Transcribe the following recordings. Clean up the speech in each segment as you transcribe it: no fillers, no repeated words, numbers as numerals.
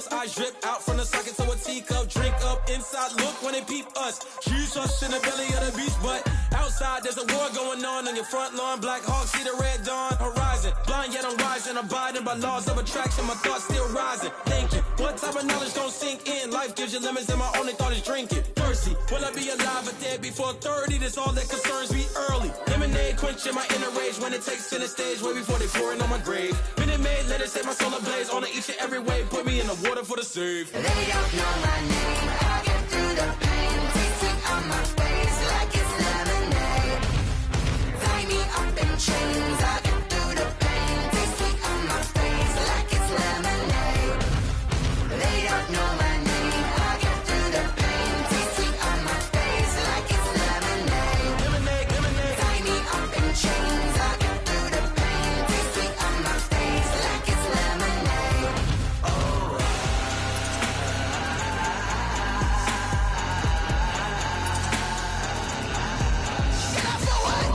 us. Eyes drip out from the socket to a teacup. Drink up inside, look when they peep us. Jesus in the belly of the beast, but outside there's a war going on your front lawn. Black Hawk, see the red dawn horizon. Blind yet I'm rising, abiding by laws of attraction. My thoughts still rising. Thinking, what type of knowledge don't sink in? Life gives you limits and my only thought is drinking. Thirsty, will I be alive or dead before 30? That's all that concerns me early. Lemonade quenching my inner rage when it takes center stage way before they pouring on my grave. Minute Maid, let it set my soul ablaze on each and every way. Put me in the water for the save. They don't know my name. I get through the pain. Taste sweet on my face like it's lemonade. Tie me up in chains. I get through the pain. Taste sweet on my face like it's lemonade. They don't know my name. I get through the pain. Taste sweet on my face like it's lemonade. Lemonade, lemonade. Tie me up in chains. I get through the pain. Taste sweet on my face like it's lemonade. Oh. Get up for what?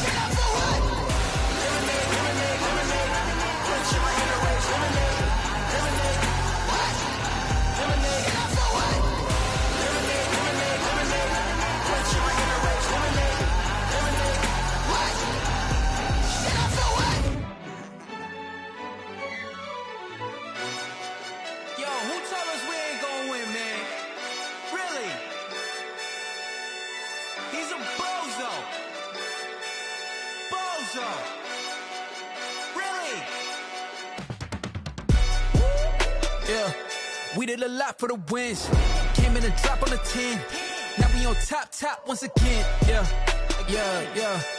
Get up for what? Lemonade, lemonade, lemonade. Quenching my inner rage. Lemonade, lemonade. What? Lemonade, Get up for what? lemonade, lemonade, lemonade. Quenching my inner rage. Lemonade, lemonade. What? Get up for what? Yo, who told us we ain't gonna win, man? Really? He's a bozo. Bozo. Really? Yeah, we did a lot for the wins. Came in a drop on the 10. Now we on top once again. Yeah.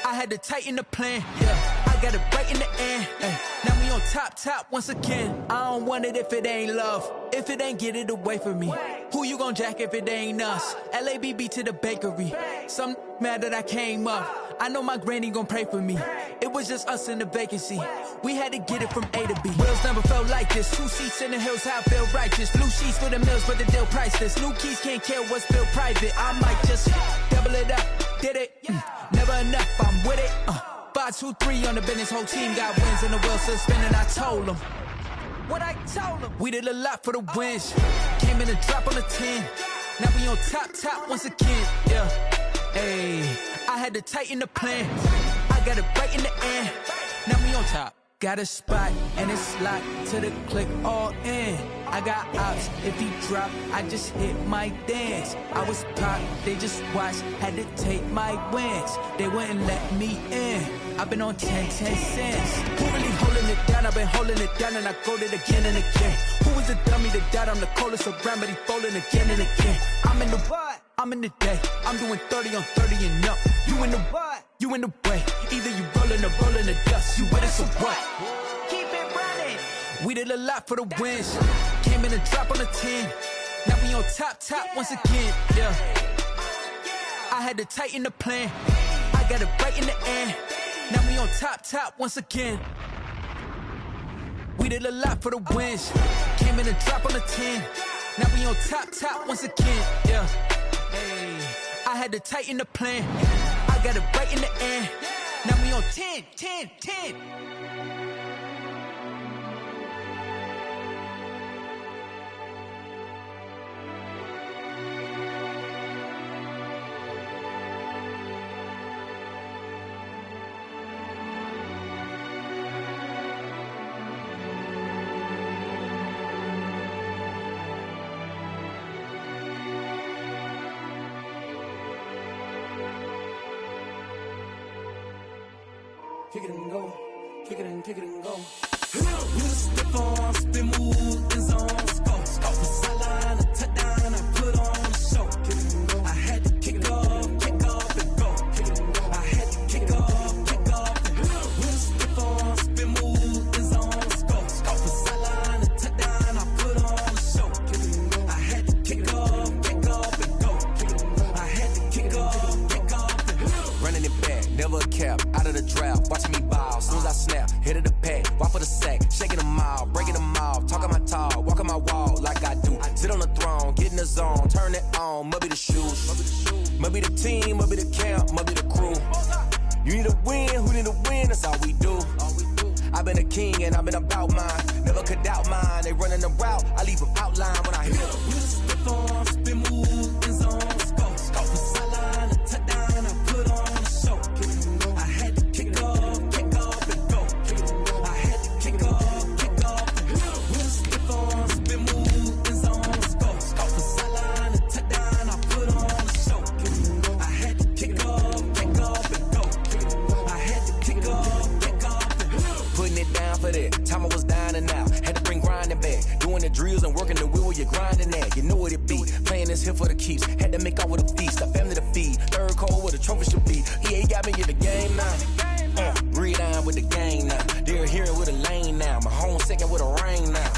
I had to tighten the plan. Yeah, I got it right in the end. Ay. Now we on top once again. I don't want it if it ain't love. If it ain't, get it away from me. Who you gon' jack if it ain't us? LABB to the bakery. Some mad that I came up. I know my granny gon' pray for me. It was just us in the vacancy. We had to get it from A to B. Wheels never felt like this. 2 seats in the hills, how I feel righteous. Blue sheets for the mills, but the deal priceless. New keys can't care what's still private. I might just double it up. Did it? Never enough, I'm with it. 5, 2, 3 on the business. Whole team got wins and the wheels still spinning. I told them what I told them. We did a lot for the wins. Came in a drop on the 10. Now we on top once again. Yeah. Hey, I had to tighten the plan. I got it right in the end. Now we on top. Got a spot and it's locked to the click all in. I got ops, if he drop, I just hit my dance. I was pop, they just watched, had to take my wins. They wouldn't let me in. I've been on 10 cents. Who really holding it down? I've been holding it down and I go it again and again. Who is the dummy that doubt? I'm the coldest around, but he folding again and again. I'm in the what? I'm in the day. I'm doing 30 on 30 and up. You in the what? You in the way. Either you rolling or rolling the dust. You with us or what? Keep it running. We did a lot for the wins. Came in a drop on the 10. Now we on top once again. Yeah. I had to tighten the plan. I got it right in the end. Now we on top once again. We did a lot for the wins. Came in a drop on the 10. Now we on top once again. Yeah. Hey, I had to tighten the plan. I got it right in the end. Now we on 10. Kick it and go, kick it and go. You step on, spin, move, and zone, go. Off the sideline, a touchdown, I put on the show. Kick it and go. I had to kick off and go. Kick it and go. I had to kick off and go. You step on, spin, move, and zone, go. Off the sideline, a touchdown, I put on the show. Kick it and go. I had to kick off and go. Kick it and go. I had to kick off and go. Running it back, never a cap, out of the draft, watching me ball. Soon as I snap, hit of the pack, walk for the sack, shaking them all, breaking them off, talking my talk, walking my wall like I do. Sit on the throne, get in the zone, turn it on, must be the shoes, must be the team, must be the camp, must be the crew. You need a win, who need a win? That's all we do. I've been a king and I've been about mine. Never could doubt mine. They running the route, I leave them outline when I hit them. We spit on, spin move, in zone, go. From sideline to touchdown, I put on a show. I had to kick off and go. I had to kick off and go. We spit on, spin move, in zone, go. From sideline to touchdown, I put on a show. I had to kick off and go. I had to kick off and go. Putting it down for that. Time I was down and out. Had to bring grinding back. Doing the drills and working the wheel where you're grinding at. You know what it be. Playing this here for the keeps. Had to make off with a feast. A family to feed. Third cold where the trophy should be. EA got me in the game now. Breed on with the game now. They're hearing with a lane now. My home second with a rain now.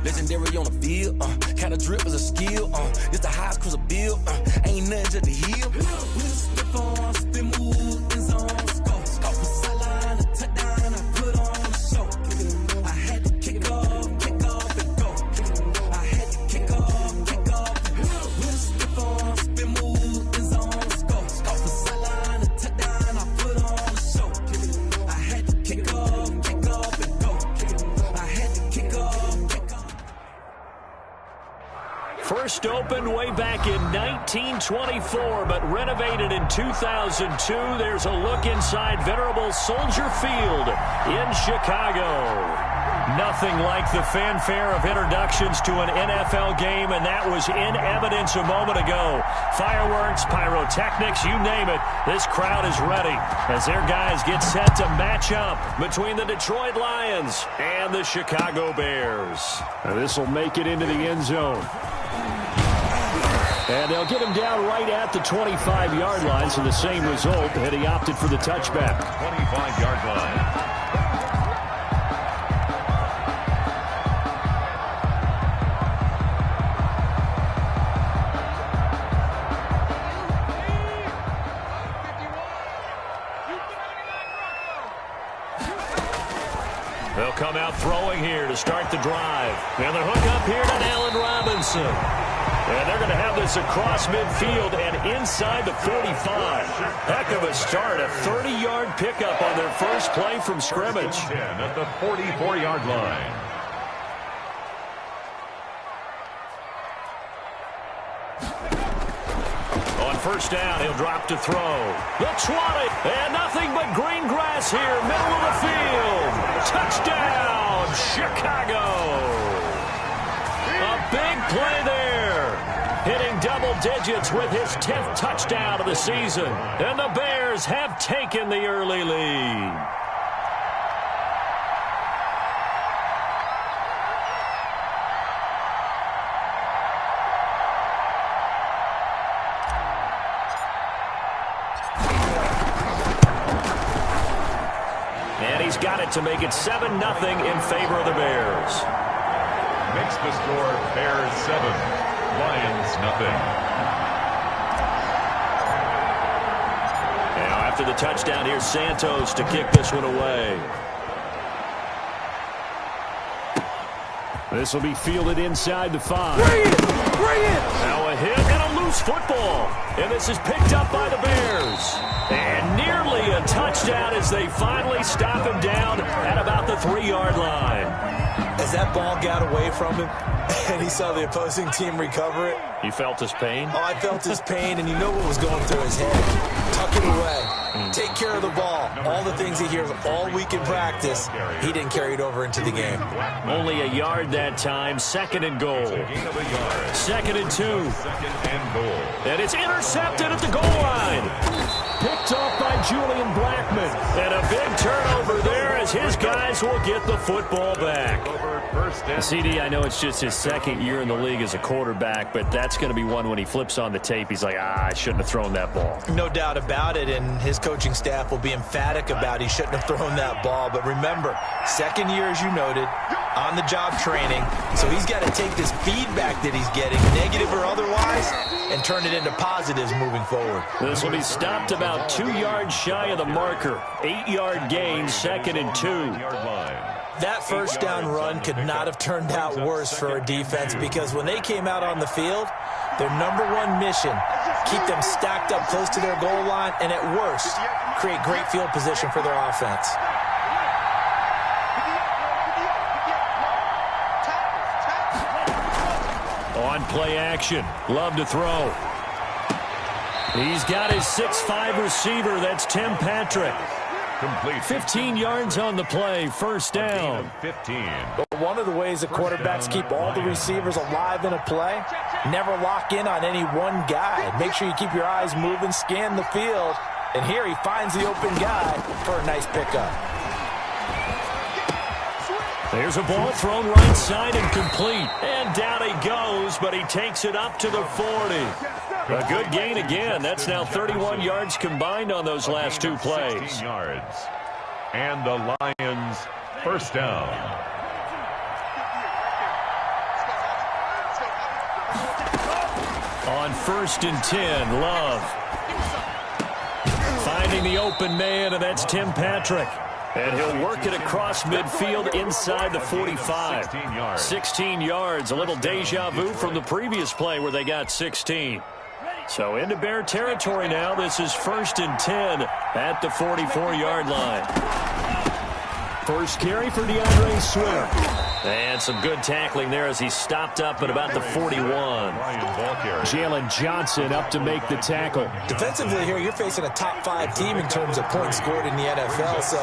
Legendary on the field. Kind of drip is a skill. It's the highest cruiser bill. Ain't nothing just to heal. We spit on, spin move, in zone, go. From sideline to touchdown, I put on a show. I had to kick off and go. I had to kick off and go. We spit on, spin move, in zone, go. From sideline to touchdown, I put on a show. I had to kick off and go. I had to kick off and go. First opened way back in 1924, but renovated in 2002. There's a look inside venerable Soldier Field in Chicago. Nothing like the fanfare of introductions to an NFL game, and that was in evidence a moment ago. Fireworks, pyrotechnics, you name it. This crowd is ready as their guys get set to match up between the Detroit Lions and the Chicago Bears. This will make it into the end zone. And they'll get him down right at the 25-yard line, so the same result, and he opted for the touchback. 25-yard line. They'll come out throwing here to start the drive. And the hook up here to Allen Robinson. And they're going to have this across midfield and inside the 45. Heck of a start, a 30-yard pickup on their first play from scrimmage. 10 at the 44-yard line. On first down, he'll drop to throw. They'll swat it, and nothing but green grass here, middle of the field. Touchdown, Chicago. A big play there. Hitting double digits with his 10th touchdown of the season. And the Bears have taken the early lead. And he's got it to make it 7-0 in favor of the Bears. Makes the score Bears 7, Lions nothing. Now after the touchdown, here's Santos to kick this one away. This will be fielded inside the 5. Bring it! Bring it! Now a hit and a loose football. And this is picked up by the Bears. And nearly a touchdown as they finally stop him down at about the 3-yard line. As that ball got away from him and he saw the opposing team recover it. You felt his pain? Oh, I felt his pain, and you know what was going through his head. Tuck it away. Take care of the ball. All the things he hears all week in practice, he didn't carry it over into the game. Only a yard that time. Second and goal. Second and 2. Second and goal. And it's intercepted at the goal line. Picked off by Julian Blackmon. And a big turnover there as his guys will get the football back. CD, I know it's just his second year in the league as a quarterback, but that's going to be one when he flips on the tape. He's like, I shouldn't have thrown that ball. No doubt about it, and his coaching staff will be emphatic about he shouldn't have thrown that ball. But remember, second year, as you noted, on-the-job training, so he's got to take this feedback that he's getting, negative or otherwise, and turn it into positives moving forward. This will be stopped about 2 yards shy of the marker. 8-yard gain, second and 2. That first down run could not have turned out worse for a defense, because when they came out on the field, their number one mission, keep them stacked up close to their goal line, and at worst, create great field position for their offense. On play action, Love to throw. He's got his 6'5" receiver. That's Tim Patrick. Complete. 15 yards on the play, first down. 15. But one of the ways that quarterbacks keep all the receivers alive in a play, never lock in on any one guy. Make sure you keep your eyes moving, scan the field. And here he finds the open guy for a nice pickup. There's a ball thrown right side and complete. And down he goes, but he takes it up to the 40. A good gain again. That's now 31 yards combined on those last two plays. 16 yards. And the Lions first down. On 1st and 10, Love. Finding the open man, and that's Tim Patrick. And he'll work it across midfield inside the 45. 16 yards, a little deja vu from the previous play where they got 16. So into Bear territory now. This is 1st and 10 at the 44-yard line. First carry for DeAndre Swift. And some good tackling there as he stopped up at about the 41. Jalen Johnson up to make the tackle. Defensively here, you're facing a top 5 team in terms of points scored in the NFL. So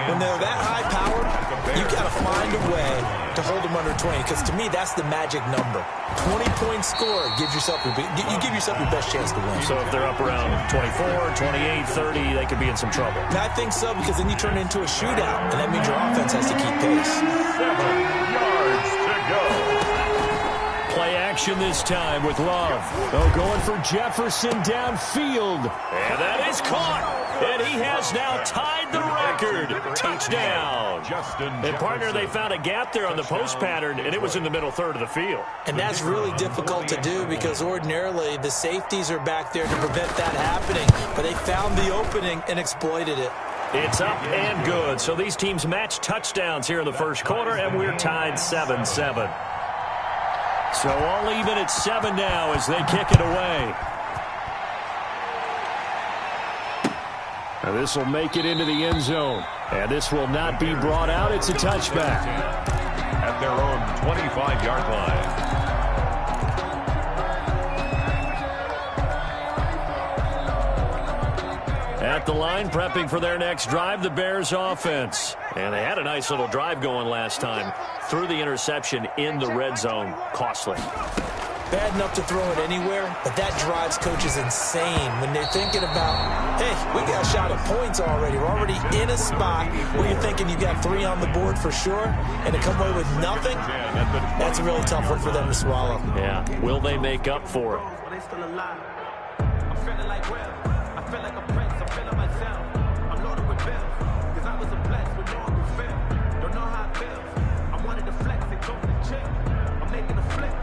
when they're that high powered, you got to find a way to hold them under 20. Because to me, that's the magic number. 20 points scored gives yourself you give yourself your best chance to win. So if they're up around 24, 28, 30, they could be in some trouble. And I think so, because then you turn it into a shootout, and that means your offense has to keep pace. 7 yards to go. Play action this time with Love. Oh, going for Jefferson downfield. And that is caught. And he has now tied the record. Touchdown. And partner, they found a gap there on the post pattern, and it was in the middle third of the field. And that's really difficult to do because ordinarily the safeties are back there to prevent that happening. But they found the opening and exploited it. It's up and good. So these teams match touchdowns here in the first quarter, and we're tied 7-7. So all even at 7 now as they kick it away. Now this will make it into the end zone. And this will not be brought out. It's a touchback. At their own 25-yard line. At the line, prepping for their next drive, the Bears offense. And they had a nice little drive going last time. Threw the interception in the red zone. Costly. Bad enough to throw it anywhere, but that drives coaches insane when they're thinking about, hey, we got a shot at points already. We're already in a spot where you're thinking you got 3 on the board for sure, and to come away with nothing, that's a really tough one for them to swallow. Yeah. Will they make up for it? They still alive. I'm feeling like real. I feel like a prince. I'm feeling myself. I'm loaded with bills. Cause I was a blessed with no one who feel. Don't know how it feels. I wanted to flex and go to the gym. I'm making a flip.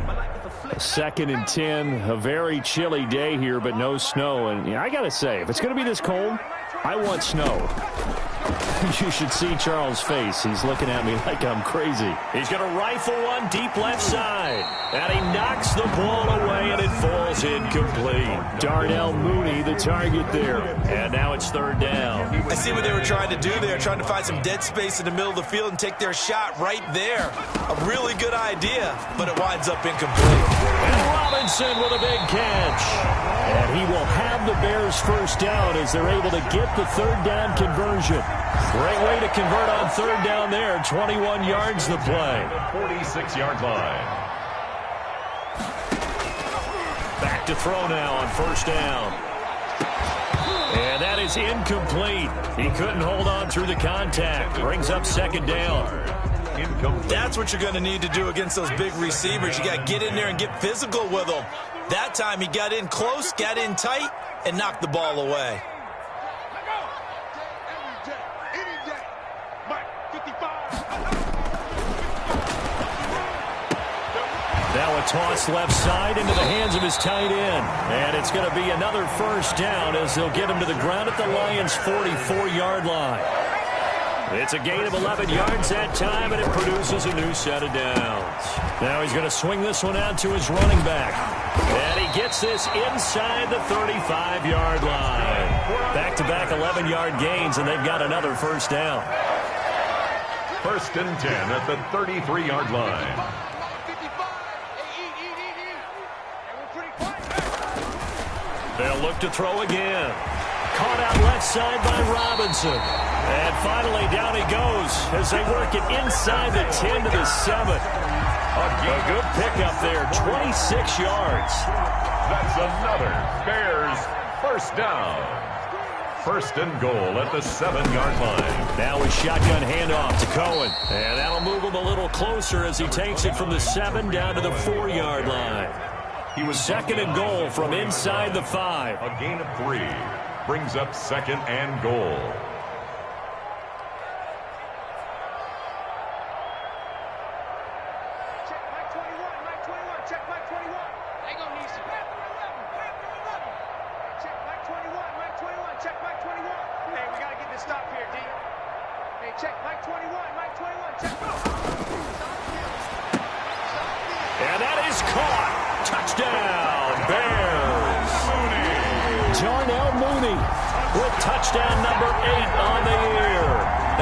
My life is a flip. 2nd and 10. A very chilly day here, but no snow. And I got to say, if it's going to be this cold, I want snow. You should see Charles' face. He's looking at me like I'm crazy. He's going to rifle one deep left side. And he knocks the ball away, and it falls incomplete. Darnell Mooney, the target there. And now it's 3rd down. I see what they were trying to do there, trying to find some dead space in the middle of the field and take their shot right there. A really good idea, but it winds up incomplete. And Robinson with a big catch. And he will have the Bears first down as they're able to get the 3rd down conversion. Great way to convert on 3rd down there. 21 yards the play. 46-yard line. Back to throw now on 1st down. And that is incomplete. He couldn't hold on through the contact. Brings up 2nd down. That's what you're going to need to do against those big receivers. You got to get in there and get physical with them. That time he got in close, got in tight, and knocked the ball away. Now a toss left side into the hands of his tight end. And it's going to be another 1st down as they'll get him to the ground at the Lions' 44-yard line. It's a gain of 11 yards that time, and it produces a new set of downs. Now he's going to swing this one out to his running back. And he gets this inside the 35-yard line. Back-to-back 11-yard gains, and they've got another first down. 1st and 10 at the 33-yard line. They'll look to throw again. Caught out left side by Robinson. And finally, down he goes as they work it inside the 10 to the 7. A good pickup there, 26 yards. That's another Bears first down. 1st and goal at the 7-yard line. Now a shotgun handoff to Cohen. And that'll move him a little closer as he takes it from the 7 down to the 4-yard line. He was 2nd and goal from inside the 5. A gain of 3 brings up 2nd and goal. And that is caught. Touchdown, Bears. Darnell Mooney with touchdown number 8 on the year.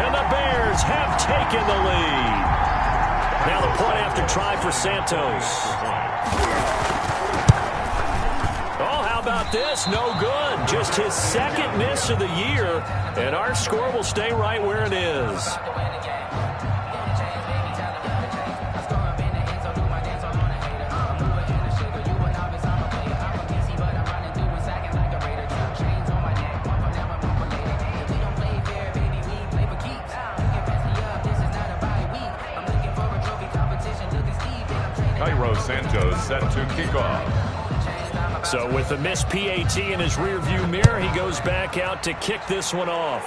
And the Bears have taken the lead. Now the point after try for Santos. Oh, how about this? No good. Just his 2nd miss of the year. And our score will stay right where it is. Santos set to kick off. So with the missed PAT in his rearview mirror, he goes back out to kick this one off.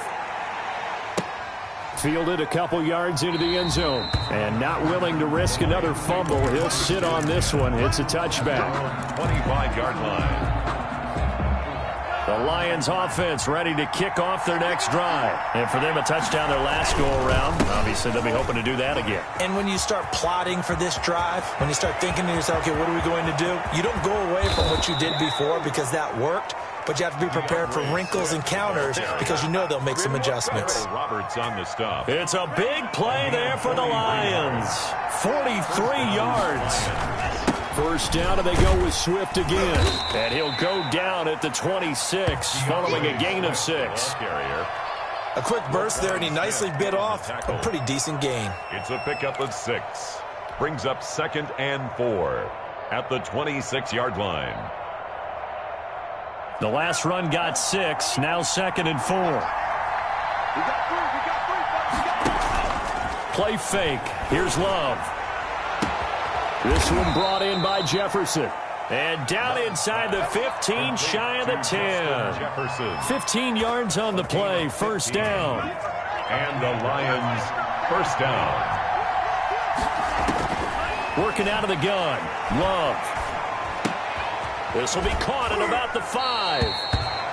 Fielded a couple yards into the end zone. And not willing to risk another fumble. He'll sit on this one. It's a touchback. 25-yard line. The Lions offense ready to kick off their next drive. And for them, a touchdown their last go-around. Obviously, they'll be hoping to do that again. And when you start plotting for this drive, when you start thinking to yourself, okay, what are we going to do? You don't go away from what you did before because that worked. But you have to be prepared for wrinkles and counters because you know they'll make some adjustments. Roberts on the stop. It's a big play there for the Lions. 43 yards. First down, and they go with Swift again. And he'll go down at the 26, following a gain of 6. A quick burst there, and he nicely bit off a pretty decent gain. It's a pickup of 6. Brings up 2nd and 4 at the 26-yard line. The last run got 6, now 2nd and 4. Play fake. Here's Love. This one brought in by Jefferson. And down inside the 15, shy of the 10. Jefferson. 15 yards on the play, first down. And the Lions first down. Working out of the gun. Love. This will be caught at about the 5.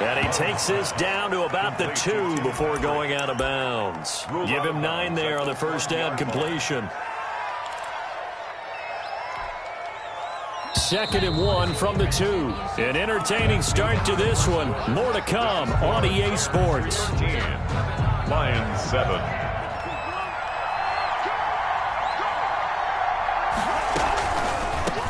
And he takes this down to about the 2 before going out of bounds. Give him 9 there on the first down completion. 2nd and 1 from the 2. An entertaining start to this one. More to come on EA Sports. 13. Lions 7.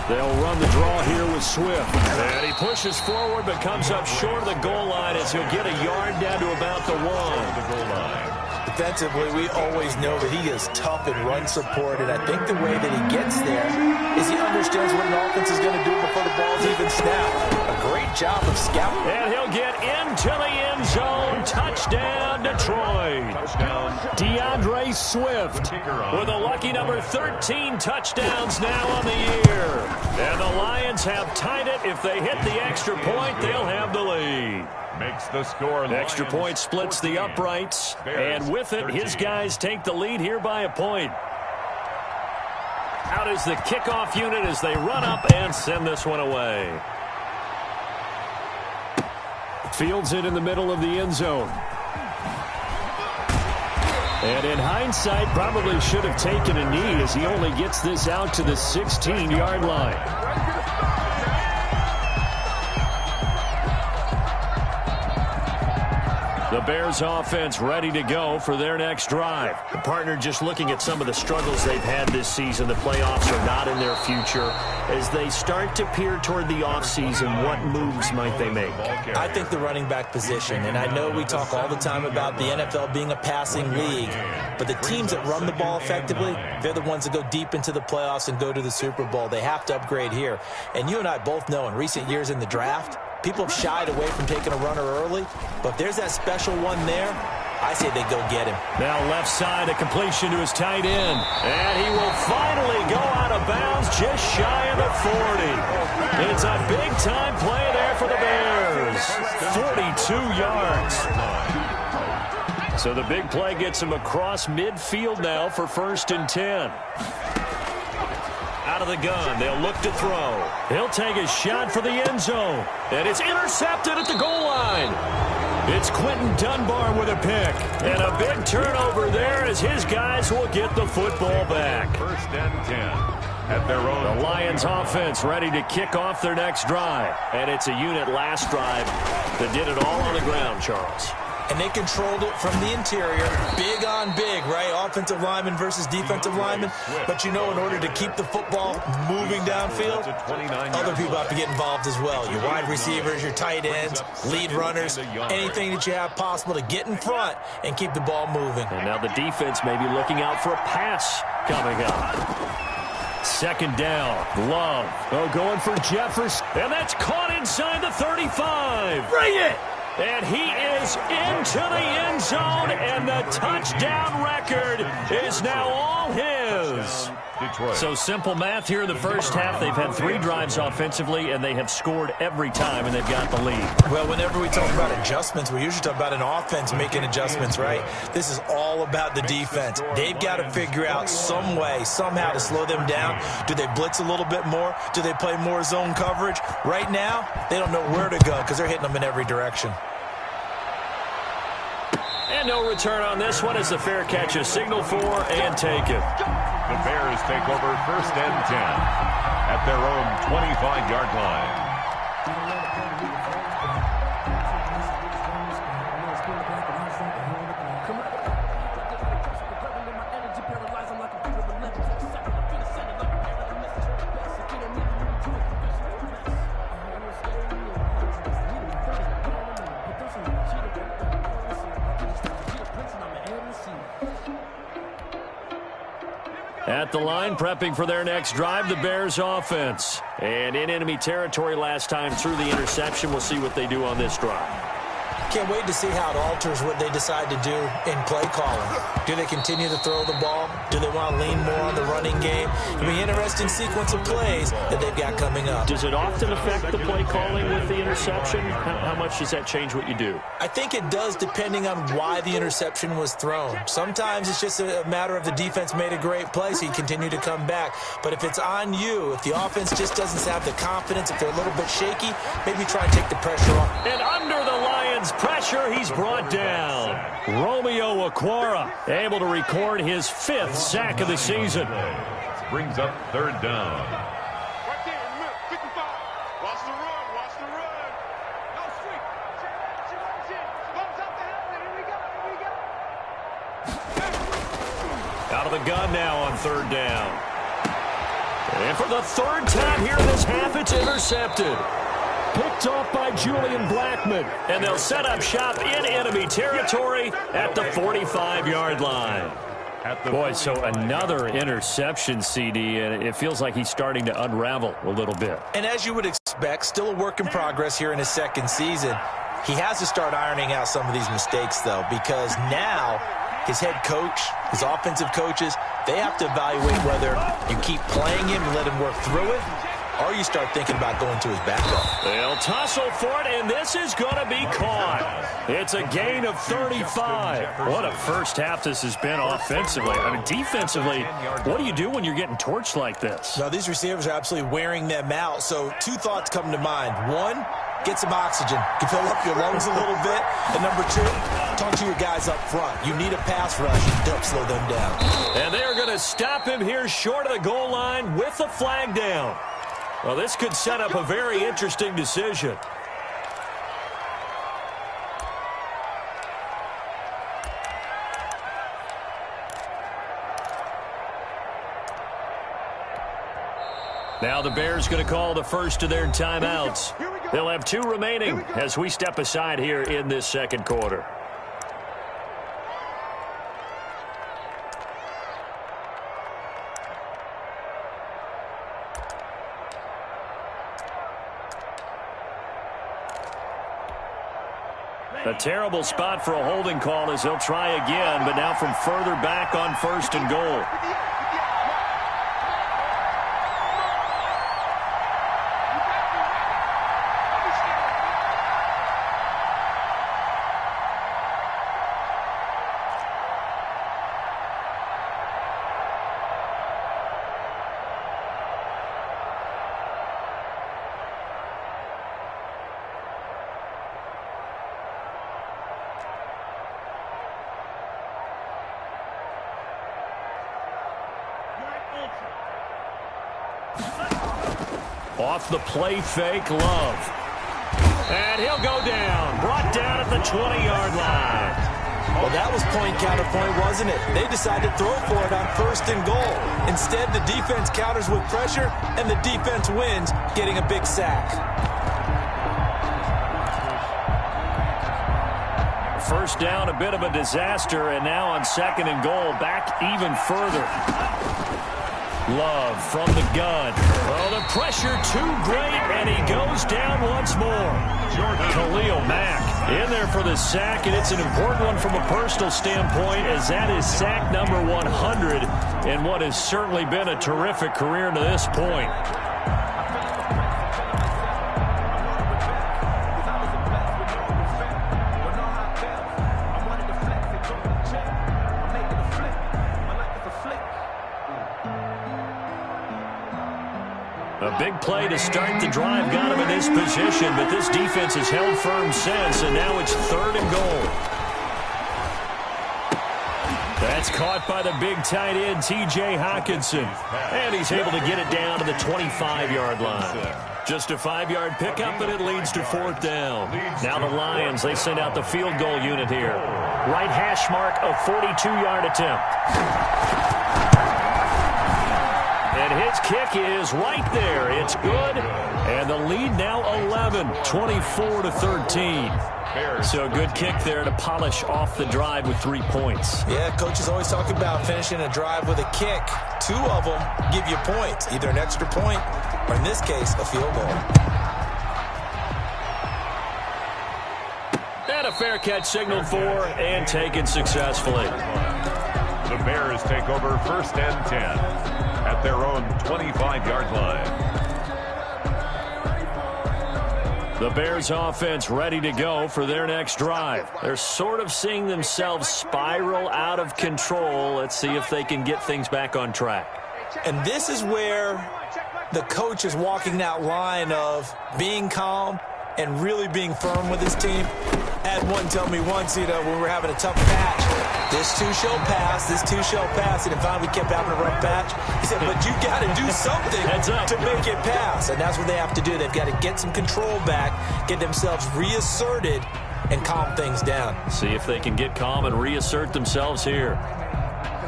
They'll run the draw here with Swift. And he pushes forward but comes up short of the goal line as he'll get a yard down to about the 1. The goal line. Defensively, we always know that he is tough and run support, and I think the way that he gets there is he understands what an offense is going to do before the ball's even snapped. A great job of scouting. And he'll get into the end zone. Touchdown, Detroit. Touchdown. DeAndre Swift with a lucky number 13 touchdowns now on the year. And the Lions have tied it. If they hit the extra point, they'll have the lead. Makes the score. The extra point splits the uprights. And with it, his guys take the lead here by a point. Out is the kickoff unit as they run up and send this one away. Fields it in the middle of the end zone. And in hindsight, probably should have taken a knee as he only gets this out to the 16-yard line. The Bears offense ready to go for their next drive. The partner, just looking at some of the struggles they've had this season, the playoffs are not in their future. As they start to peer toward the offseason, what moves might they make? I think the running back position, and I know we talk all the time about the NFL being a passing league, but the teams that run the ball effectively, they're the ones that go deep into the playoffs and go to the Super Bowl. They have to upgrade here. And you and I both know in recent years in the draft, people have shied away from taking a runner early, but if there's that special one there, I say they go get him. Now left side, a completion to his tight end. And he will finally go out of bounds just shy of the 40. It's a big-time play there for the Bears. 42 yards. So the big play gets him across midfield now for 1st and 10. Out of the gun, they'll look to throw. He'll take a shot for the end zone. And it's intercepted at the goal line. It's Quentin Dunbar with a pick. And a big turnover there as his guys will get the football back. 1st and 10 at their own. The Lions offense ready to kick off their next drive. And it's a unit last drive that did it all on the ground, Charles. And they controlled it from the interior. Big on big, right? Offensive lineman versus defensive lineman. But you know, in order to keep the football moving downfield, other people have to get involved as well. Your wide receivers, your tight ends, lead runners, anything that you have possible to get in front and keep the ball moving. And now the defense may be looking out for a pass coming up. 2nd down, Love. Oh, going for Jefferson. And that's caught inside the 35. Bring it! And he is into the end zone, and the touchdown record is now all his. Detroit. So simple math here in the first half. They've had 3 drives offensively, and they have scored every time, and they've got the lead. Well, whenever we talk about adjustments, we usually talk about an offense making adjustments, right? This is all about the defense. They've got to figure out some way, somehow to slow them down. Do they blitz a little bit more? Do they play more zone coverage? Right now, they don't know where to go because they're hitting them in every direction. And no return on this one as the fair catch is signaled for and taken. The Bears take over 1st and 10 at their own 25-yard line. At the line, prepping for their next drive, the Bears offense. And in enemy territory last time through the interception. We'll see what they do on this drive. Can't wait to see how it alters what they decide to do in play calling. Do they continue to throw the ball? Do they want to lean more on the running game? It'll be an interesting sequence of plays that they've got coming up. Does it often affect the play calling with the interception? How much does that change what you do? I think it does depending on why the interception was thrown. Sometimes it's just a matter of the defense made a great play, so you continue to come back. But if it's on you, if the offense just doesn't have the confidence, if they're a little bit shaky, maybe try and take the pressure off. And under the Lions' pressure, he's brought down. Romeo Okwara able to record his 5th sack of the season. Brings up 3rd down. Right there, remember, 55. Watch the run, watch the run. No streak. Close up the helmet. Here we go. Out of the gun now on 3rd down. And for the 3rd time here in this half, it's intercepted. Picked off by Julian Blackmon. And they'll set up shop in enemy territory at the 45-yard line. Boy, so another interception, CD, and it feels like he's starting to unravel a little bit. And as you would expect, still a work in progress here in his 2nd season. He has to start ironing out some of these mistakes, though, because now his head coach, his offensive coaches, they have to evaluate whether you keep playing him and let him work through it, or you start thinking about going to his backup. They'll tussle for it, and this is going to be caught. It's a gain of 35. What a first half this has been offensively. I mean, defensively, what do you do when you're getting torched like this? Now, these receivers are absolutely wearing them out. So 2 thoughts come to mind. 1, get some oxygen. You can fill up your lungs a little bit. And number 2, talk to your guys up front. You need a pass rush. Don't slow them down. And they're going to stop him here short of the goal line with the flag down. Well, this could set up a very interesting decision. Now the Bears going to call the first of their timeouts. They'll have 2 remaining as we step aside here in this second quarter. A terrible spot for a holding call as he'll try again, but now from further back on 1st and goal. Off the play fake, Love. And he'll go down. Brought down at the 20-yard line. Well, that was point counterpoint, wasn't it? They decided to throw for it on 1st and goal. Instead, the defense counters with pressure, and the defense wins, getting a big sack. First down, a bit of a disaster, and now on 2nd and goal, back even further. Love from the gun. Oh, the pressure too great, and he goes down once more. Khalil Mack in there for the sack, and it's an important one from a personal standpoint, as that is sack number 100 in what has certainly been a terrific career to this point. A big play to start the drive got him in this position, but this defense has held firm since, and now it's 3rd and goal. That's caught by the big tight end, T.J. Hockenson, and he's able to get it down to the 25-yard line. Just a 5-yard pickup, and it leads to 4th down. Now the Lions, they send out the field goal unit here. Right hash mark, a 42-yard attempt. And his kick is right there. It's good. And the lead now 11, 24-13. So a good kick there to polish off the drive with 3 points. Yeah, coaches always talk about finishing a drive with a kick. 2 of them give you points, either an extra point or, in this case, a field goal. And a fair catch signaled for and taken successfully. The Bears take over 1st and 10. At their own 25-yard line. The Bears offense ready to go for their next drive. They're sort of seeing themselves spiral out of control. Let's see if they can get things back on track. And this is where the coach is walking that line of being calm and really being firm with his team. I had one tell me once, when we were having a tough patch, this too shall pass, this too shall pass, and finally we kept having a rough patch. He said, but you got to do something to make it pass, and that's what they have to do. They've got to get some control back, get themselves reasserted, and calm things down. See if they can get calm and reassert themselves here.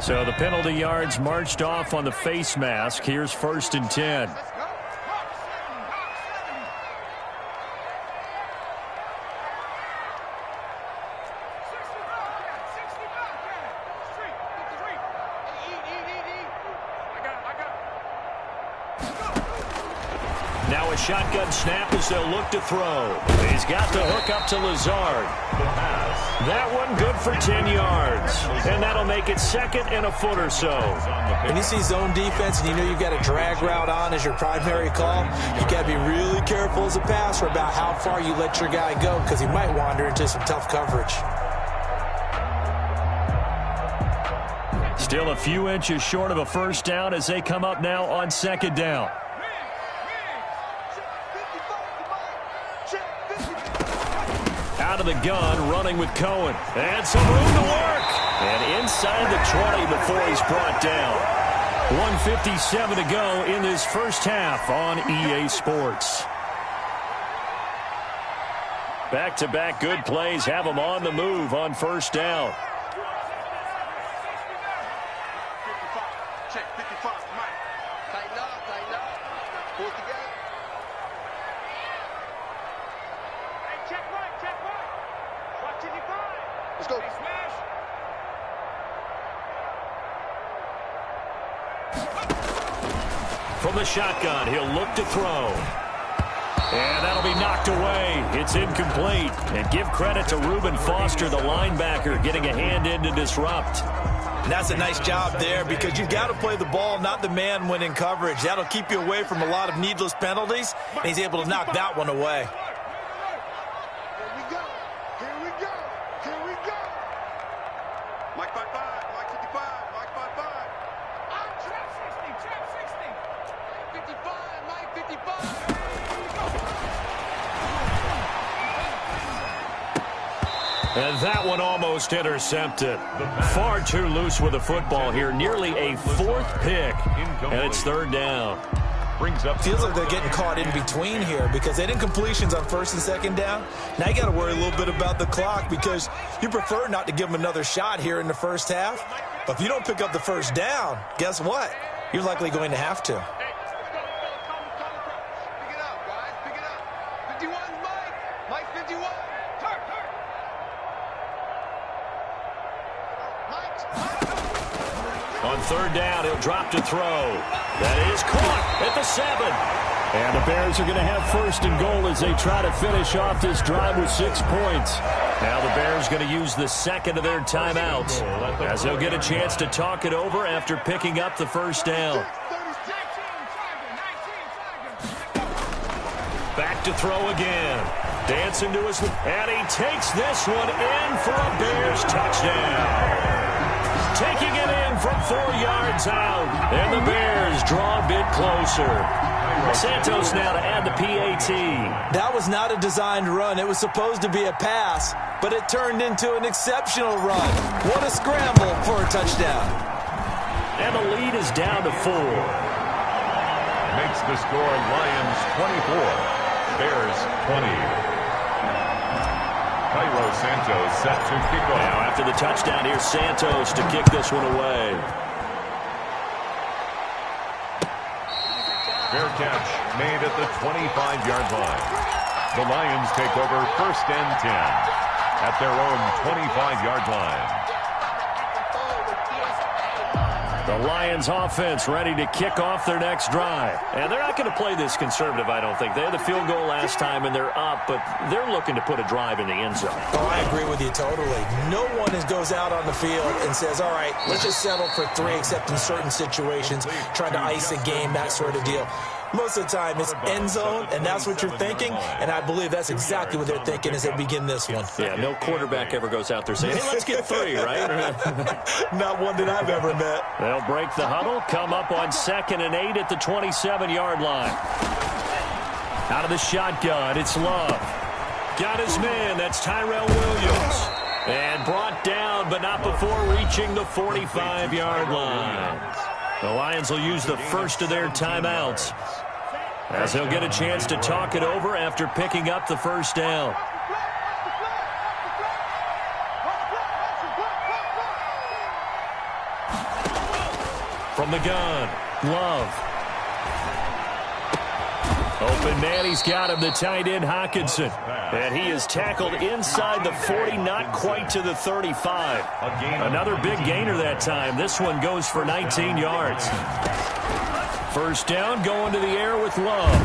So the penalty yards marched off on the face mask. Here's 1st and 10. Now a shotgun snap as they'll look to throw. He's got the hook up to Lazard. That one good for 10 yards. And that'll make it 2nd and a foot or so. When you see zone defense and you know you've got a drag route on as your primary call, you've got to be really careful as a passer about how far you let your guy go, because he might wander into some tough coverage. Still a few inches short of a 1st down as they come up now on 2nd down. Out of the gun, running with Cohen. And some room to work. And inside the 20 before he's brought down. 1:57 to go in this first half on EA Sports. Back-to-back good plays have them on the move on 1st down. Pull it together. Hey, check right, check right. Watch it, you find. Let's go. Hey, smash. From the shotgun, he'll look to throw. And that'll be knocked away. It's incomplete. And give credit to Reuben Foster, the linebacker, getting a hand in to disrupt. And that's a nice job there because you've got to play the ball, not the man when in coverage. That'll keep you away from a lot of needless penalties, and he's able to knock that one away. Here we go. Here we go. Here we go. Mike 55, Mike 55, Mike 55. I'm trap 60, trap 60. 55, Mike 55. And that one almost intercepted. Far too loose with the football here. Nearly a fourth pick. And it's third down. Feels like they're getting caught in between here because they did completions on first and second down. Now you got to worry a little bit about the clock because you prefer not to give them another shot here in the first half. But if you don't pick up the first down, guess what? You're likely going to have to. Pick it up, guys. Pick it up. 51's Mike. Mike 51. Turn. On third down, he'll drop to throw. That is caught at the 7. And the Bears are going to have first and goal as they try to finish off this drive with 6 points. Now the Bears going to use the second of their timeouts as they'll get a chance to talk it over after picking up the first down. Back to throw again. Dancing to his... And he takes this one in for a Bears touchdown. Taking it in from 4 yards out. And the Bears draw a bit closer. Santos now to add the PAT. That was not a designed run. It was supposed to be a pass, but it turned into an exceptional run. What a scramble for a touchdown. And the lead is down to 4. Makes the score Lions 24, Bears 20. Cairo Santos set to kick off. Now after the touchdown, here's Santos to kick this one away. Fair catch made at the 25-yard line. The Lions take over first and 10 at their own 25-yard line. The Lions offense ready to kick off their next drive. And they're not going to play this conservative, I don't think. They had the field goal last time, and they're up, but they're looking to put a drive in the end zone. Oh, I agree with you totally. No one goes out on the field and says, all right, let's just settle for 3, except in certain situations, trying to ice a game, that sort of deal. Most of the time, it's end zone, and that's what you're thinking, and I believe that's exactly what they're thinking as they begin this one. Yeah, no quarterback ever goes out there saying, hey, let's get 3, right? Not one that I've ever met. They'll break the huddle, come up on 2nd and 8 at the 27-yard line. Out of the shotgun, it's Love. Got his man, that's Tyrell Williams. And brought down, but not before reaching the 45-yard line. The Lions will use the first of their timeouts as they'll get a chance to talk it over after picking up the first down. From the gun, Love. Open man, he's got him, the tight end Hawkinson. And he is tackled inside the 40, not quite to the 35. Another big gainer that time. This one goes for 19 yards. First down, going to the air with Love.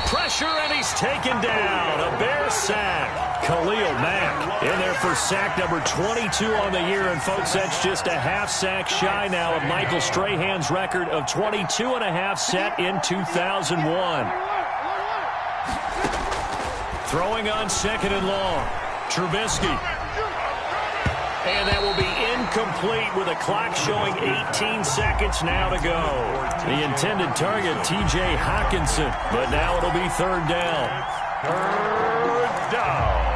Pressure, and he's taken down. A Bear sack. Khalil Mack in there for sack number 22 on the year. And, folks, that's just a half sack shy now of Michael Strahan's record of 22 and a half set in 2001. Throwing on 2nd and long. Trubisky. And that will be incomplete with a clock showing 18 seconds now to go. The intended target, T.J. Hawkinson. But now it'll be third down. Third down.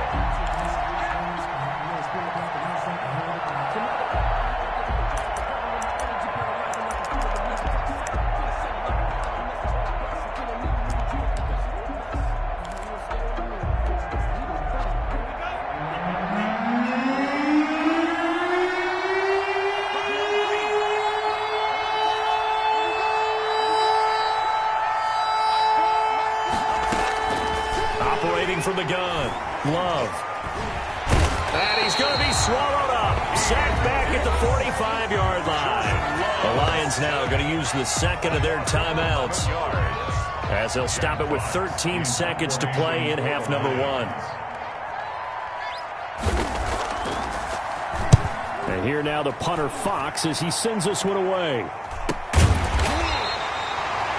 throwing from the gun. Love. And he's going to be swallowed up. Sacked back at the 45-yard line. The Lions now going to use the second of their timeouts, as they'll stop it with 13 seconds to play in half number 1. And here now the punter Fox as he sends this one away.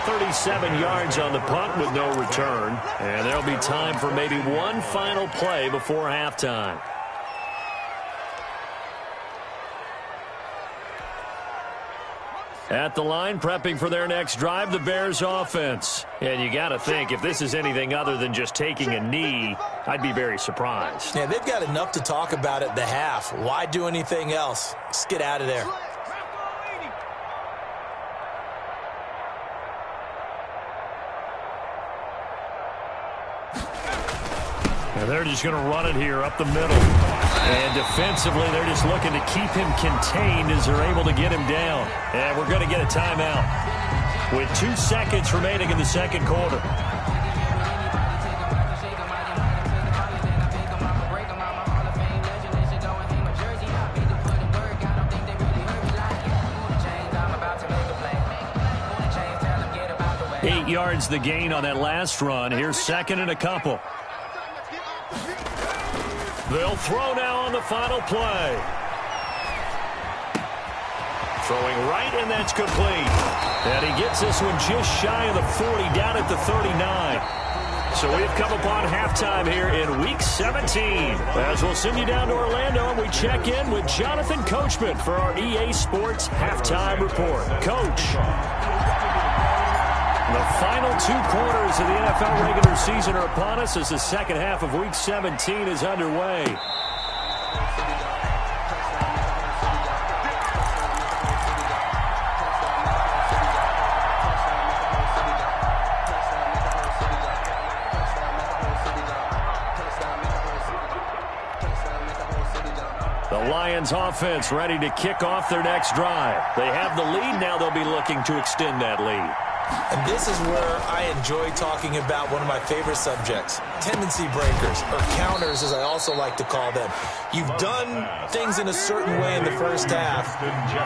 37 yards on the punt with no return. And there'll be time for maybe one final play before halftime. At the line, prepping for their next drive, the Bears offense. And you got to think, if this is anything other than just taking a knee, I'd be very surprised. Yeah, they've got enough to talk about at the half. Why do anything else? Just get out of there. And they're just going to run it here up the middle. And defensively, they're just looking to keep him contained as they're able to get him down. And we're going to get a timeout with 2 seconds remaining in the second quarter. Eight yards the gain on that last run. Here's second and a couple. They'll throw now on the final play. Throwing right, and that's complete. And he gets this one just shy of the 40, down at the 39. So we've come upon halftime here in Week 17. As we'll send you down to Orlando, and we check in with Jonathan Coachman for our EA Sports Halftime Report. Coach. The final 2 quarters of the NFL regular season are upon us as the second half of Week 17 is underway. The Lions offense ready to kick off their next drive. They have the lead. Now they'll be looking to extend that lead. And this is where I enjoy talking about one of my favorite subjects, tendency breakers, or counters as I also like to call them. You've done things in a certain way in the first half,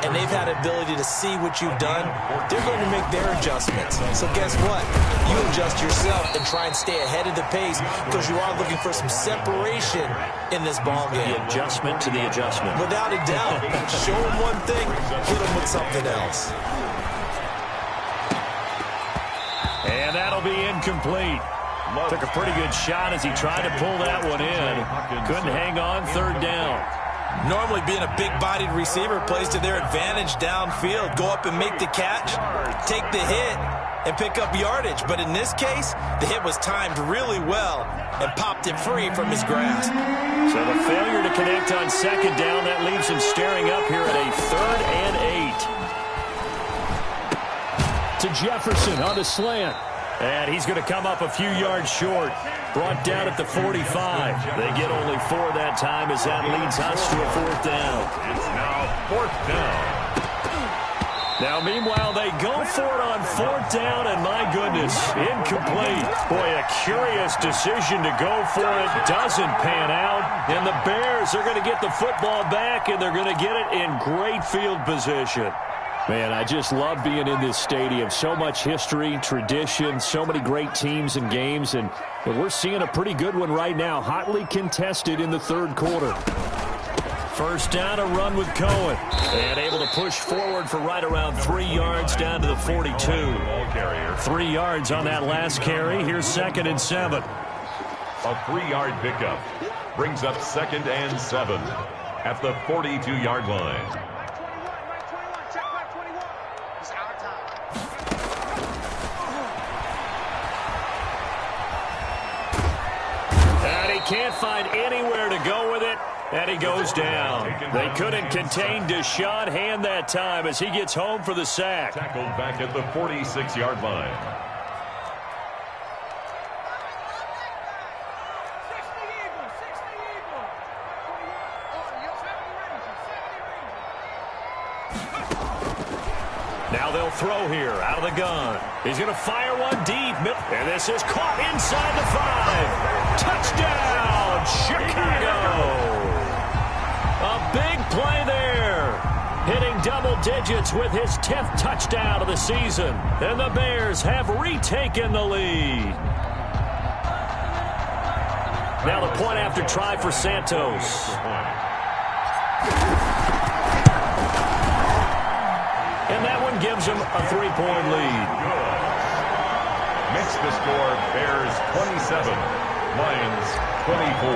and they've had the ability to see what you've done. They're going to make their adjustments. So guess what? You adjust yourself and try and stay ahead of the pace because you are looking for some separation in this ball game. The adjustment to the adjustment. Without a doubt. Show them one thing, hit them with something else. And that'll be incomplete. Took a pretty good shot as he tried to pull that one in. Couldn't hang on, third down. Normally being a big-bodied receiver plays to their advantage downfield. Go up and make the catch, take the hit, and pick up yardage. But in this case, the hit was timed really well and popped it free from his grasp. So the failure to connect on second down, that leaves him staring up here at a 3rd and 8. To Jefferson on the slant. And he's going to come up a few yards short. Brought down at the 45. They get only 4 that time as that leads us to a 4th down. It's now 4th down. Now, meanwhile, they go for it on 4th down, and my goodness, incomplete. Boy, a curious decision to go for it. Doesn't pan out. And the Bears are going to get the football back, and they're going to get it in great field position. Man, I just love being in this stadium. So much history, tradition, so many great teams and games, and we're seeing a pretty good one right now, hotly contested in the 3rd quarter. First down, a run with Cohen, and able to push forward for right around 3 yards down to the 42. 3 yards on that last carry. Here's 2nd and 7. A 3-yard pickup brings up 2nd and 7 at the 42-yard line. Can't find anywhere to go with it, and he goes down. They couldn't contain Deshaun Hand that time as he gets home for the sack. Tackled back at the 46-yard line. Now they'll throw here out of the gun. He's going to fire one deep. And this is caught inside the 5. Touchdown, Chicago. A big play there. Hitting double digits with his 10th touchdown of the season. And the Bears have retaken the lead. Now the point after try for Santos. And that one gives him a 3-point lead. Makes the score Bears 27, Lions 24.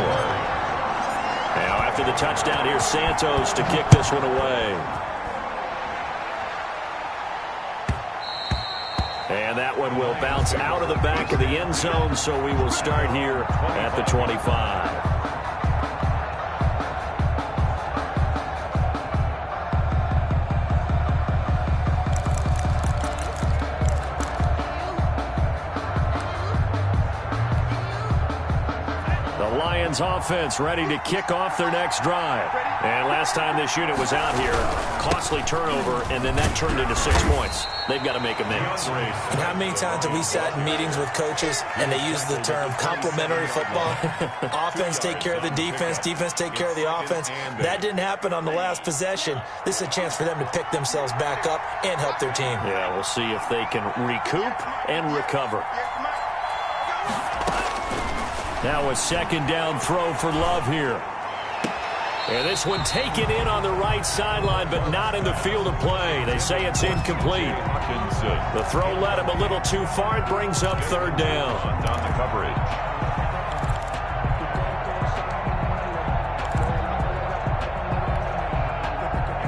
Now after the touchdown, here's Santos to kick this one away. And that one will bounce out of the back of the end zone, so we will start here at the 25. Offense ready to kick off their next drive. And last time this unit was out here, costly turnover, and then that turned into 6 points. They've got to make amends. And how many times have we sat in meetings with coaches and they use the term complementary football? Offense take care of the defense, defense take care of the offense. That didn't happen on the last possession. This is a chance for them to pick themselves back up and help their team. Yeah, we'll see if they can recoup and recover. Now a second down throw for Love here. And this one taken in on the right sideline, but not in the field of play. They say it's incomplete. The throw led him a little too far. It brings up third down. On the coverage.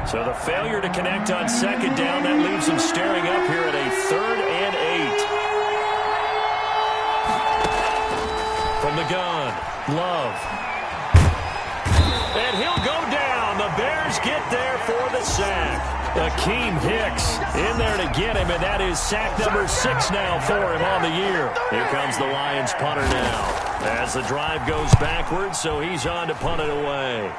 So the failure to connect on second down, that leaves him staring up here at a 3rd and 8. From the gun, Love. And he'll go down. The Bears get there for the sack. Akeem Hicks in there to get him, and that is sack number 6 now for him on the year. Here comes the Lions punter now. As the drive goes backwards, so he's on to punt it away.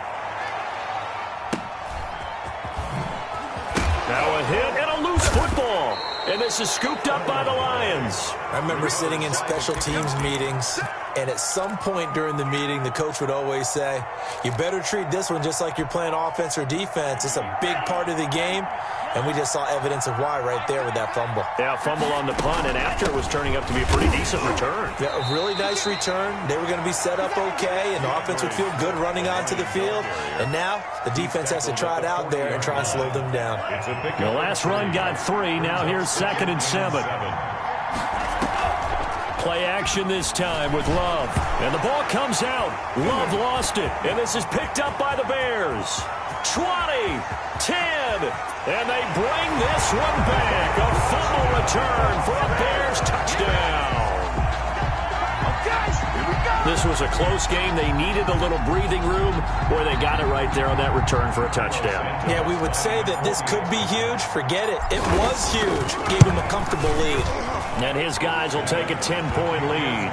Now a hit and a loose football. And this is scooped up by the Lions. I remember sitting in special teams meetings, and at some point during the meeting, the coach would always say, you better treat this one just like you're playing offense or defense. It's a big part of the game, and we just saw evidence of why right there with that fumble. Yeah, fumble on the punt, and after it was turning up to be a pretty decent return. Yeah, a really nice return. They were going to be set up okay, and the offense would feel good running onto the field. And now the defense has to try it out there and try and slow them down. The last run got 3. Now here's 2nd and 7. Play action this time with Love. And the ball comes out. Love lost it. And this is picked up by the Bears. 20, 10, and they bring this one back. A fumble return for a Bears touchdown. This was a close game. They needed a little breathing room, where they got it right there on that return for a touchdown. Yeah, we would say that this could be huge. Forget it. It was huge. Gave him a comfortable lead. And his guys will take a 10-point lead.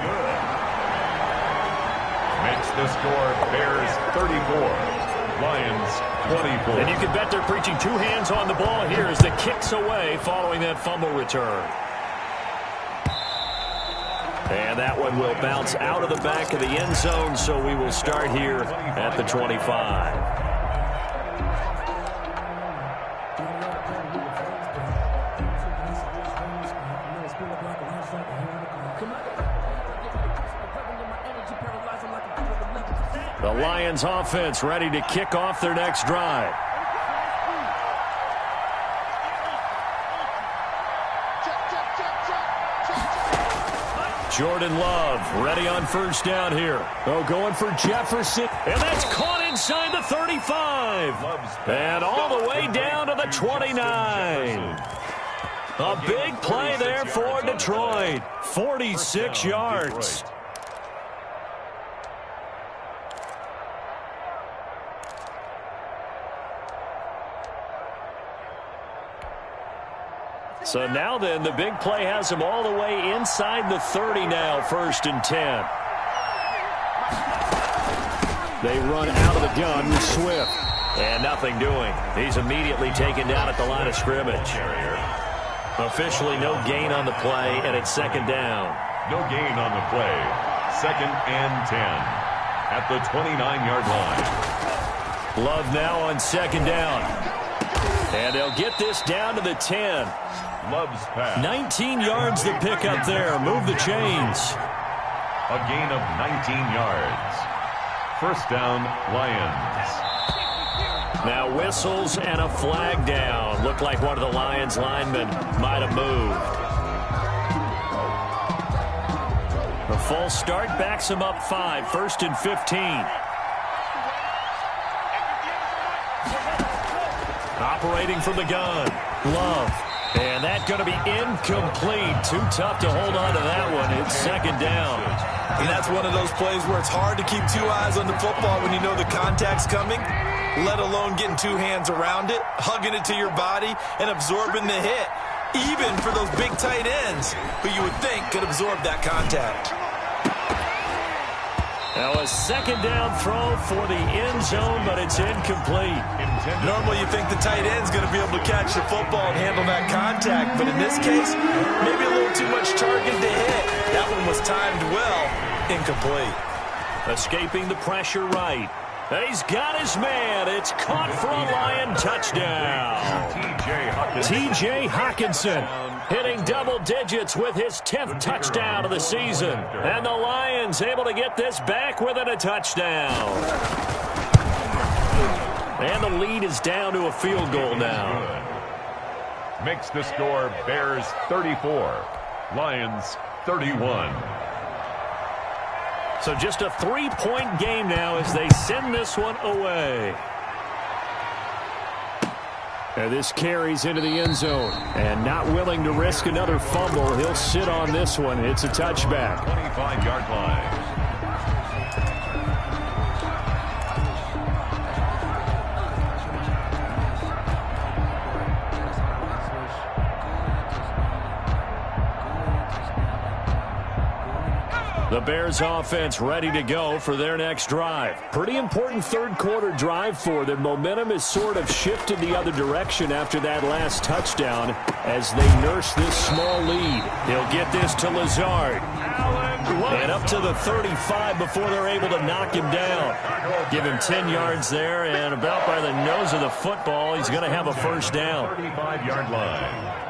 Makes the score Bears 34, Lions 24. And you can bet they're preaching 2 hands on the ball here as the kick's away following that fumble return. And that one will bounce out of the back of the end zone, so we will start here at the 25. The Lions offense ready to kick off their next drive. Jordan Love ready on first down here. Oh, going for Jefferson. And that's caught inside the 35. And all the way down to the 29. A big play there for Detroit. 46 yards. So now then, the big play has him all the way inside the 30 now, 1st and 10. They run out of the gun with Swift. And nothing doing. He's immediately taken down at the line of scrimmage. Officially no gain on the play, and it's second down. No gain on the play. 2nd and 10 at the 29-yard line. Love now on second down. And they'll get this down to the 10. Love's pass. 19 yards to pick up there. Move the chains. A gain of 19 yards. First down, Lions. Now whistles and a flag down. Looked like one of the Lions linemen might have moved. The false start backs him up 5. 1st and 15. Operating from the gun. Love. And that's going to be incomplete. Too tough to hold on to that one. It's second down. And that's one of those plays where it's hard to keep 2 eyes on the football when you know the contact's coming, let alone getting 2 hands around it, hugging it to your body, and absorbing the hit, even for those big tight ends who you would think could absorb that contact. Now a second down throw for the end zone, but it's incomplete. Normally you think the tight end's going to be able to catch the football and handle that contact, but in this case, maybe a little too much target to hit. That one was timed well. Incomplete. Escaping the pressure right. He's got his man. It's caught for a Lion touchdown. T.J. Hawkinson hitting double digits with his 10th touchdown of the season. And the Lions able to get this back within a touchdown. And the lead is down to a field goal now. Makes the score Bears 34, Lions 31. So just a 3-point game now as they send this one away. And this carries into the end zone. And not willing to risk another fumble, he'll sit on this one. It's a touchback. 25-yard line. The Bears offense ready to go for their next drive. Pretty important third quarter drive for them. Momentum has sort of shifted the other direction after that last touchdown as they nurse this small lead. They'll get this to Lazard. And up to the 35 before they're able to knock him down. Give him 10 yards there, and about by the nose of the football, he's going to have a first down. 35-yard line.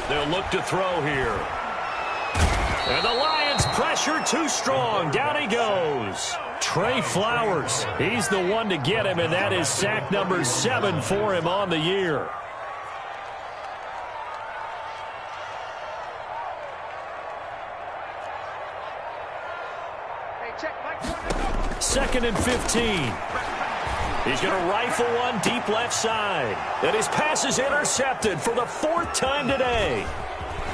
They'll look to throw here. And the Lions pressure too strong. Down he goes. Trey Flowers. He's the one to get him, and that is sack number 7 for him on the year. Second and 15. He's going to rifle one deep left side. And his pass is intercepted for the 4th time today.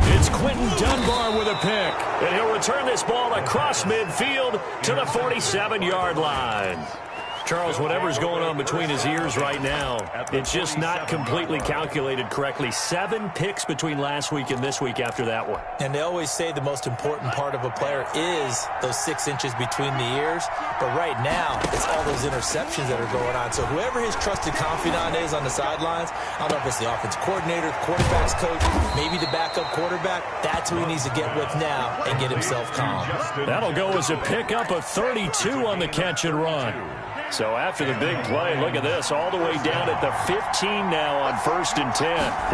It's Quentin Dunbar with a pick. And he'll return this ball across midfield to the 47-yard line. Charles, whatever's going on between his ears right now, it's just not completely calculated correctly. 7 picks between last week and this week after that one. And they always say the most important part of a player is those 6 inches between the ears. But right now, it's all those interceptions that are going on. So whoever his trusted confidant is on the sidelines, I don't know if it's the offensive coordinator, the quarterback's coach, maybe the backup quarterback, that's who he needs to get with now and get himself calm. That'll go as a pickup of 32 on the catch and run. So after the big play, look at this, all the way down at the 15 now on 1st and 10.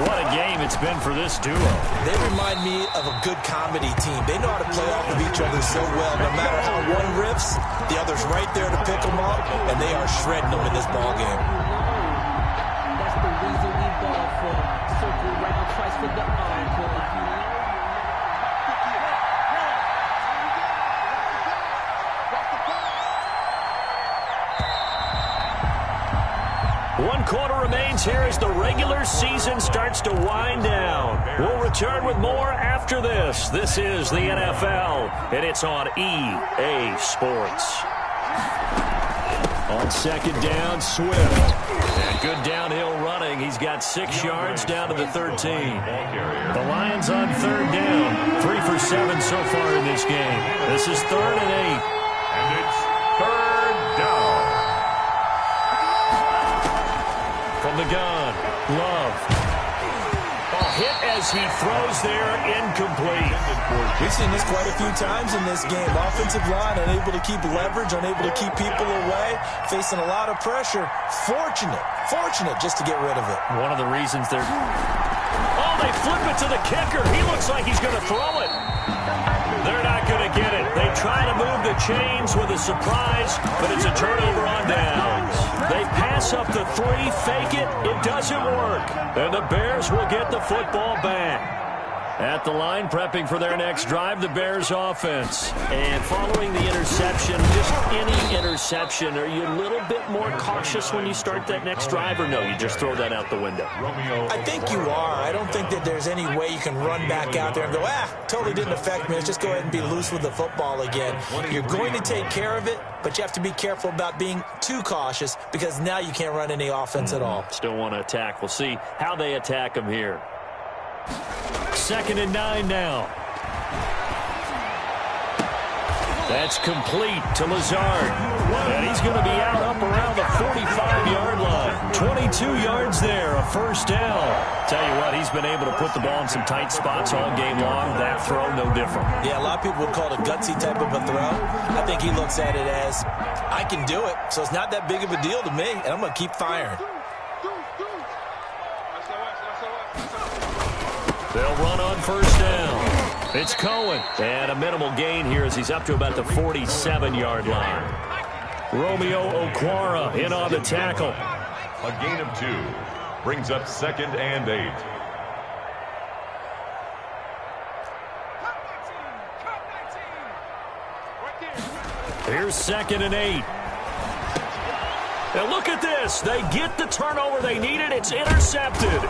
What a game it's been for this duo. They remind me of a good comedy team. They know how to play off of each other so well. No matter how one riffs, the other's right there to pick them up, and they are shredding them in this ball game. That's the reason we ball for. Circle round twice for the encore. One quarter remains here as the regular season starts to wind down. We'll return with more after this. This is the NFL, and it's on EA Sports. On second down, Swift. And good downhill running. He's got 6 yards down to the 13. The Lions on 3rd down. 3 for 7 so far in this game. This is 3rd and 8. And it's the gun. Love. A hit as he throws there, incomplete. We've seen this quite a few times in this game. Offensive line unable to keep leverage, unable to keep people away, facing a lot of pressure. Fortunate just to get rid of it. One of the reasons they're... Oh, they flip it to the kicker. He looks like he's going to throw it. They're not going to get it. They try to move the chains with a surprise, but it's a turnover on downs. They pass up the 3, fake it. It doesn't work. And the Bears will get the football back. At the line, prepping for their next drive, the Bears offense. And following the interception, just any interception, are you a little bit more cautious when you start that next drive, or no, you just throw that out the window? I think you are. I don't think that there's any way you can run back out there and go, totally didn't affect me. Let's just go ahead and be loose with the football again. You're going to take care of it, but you have to be careful about being too cautious because now you can't run any offense at all. Still want to attack. We'll see how they attack them here. 2nd and 9 now. That's complete to Lazard. And he's going to be out up around the 45-yard line. 22 yards there, a first down. Tell you what, he's been able to put the ball in some tight spots all game long. That throw, no different. Yeah, a lot of people would call it a gutsy type of a throw. I think he looks at it as, I can do it, so it's not that big of a deal to me, and I'm going to keep firing. They'll run on first down. It's Cohen. And a minimal gain here as he's up to about the 47-yard line. Romeo Okwara in on the tackle. A gain of 2. Brings up 2nd and 8. Here's 2nd and 8. And look at this. They get the turnover they needed. It's intercepted.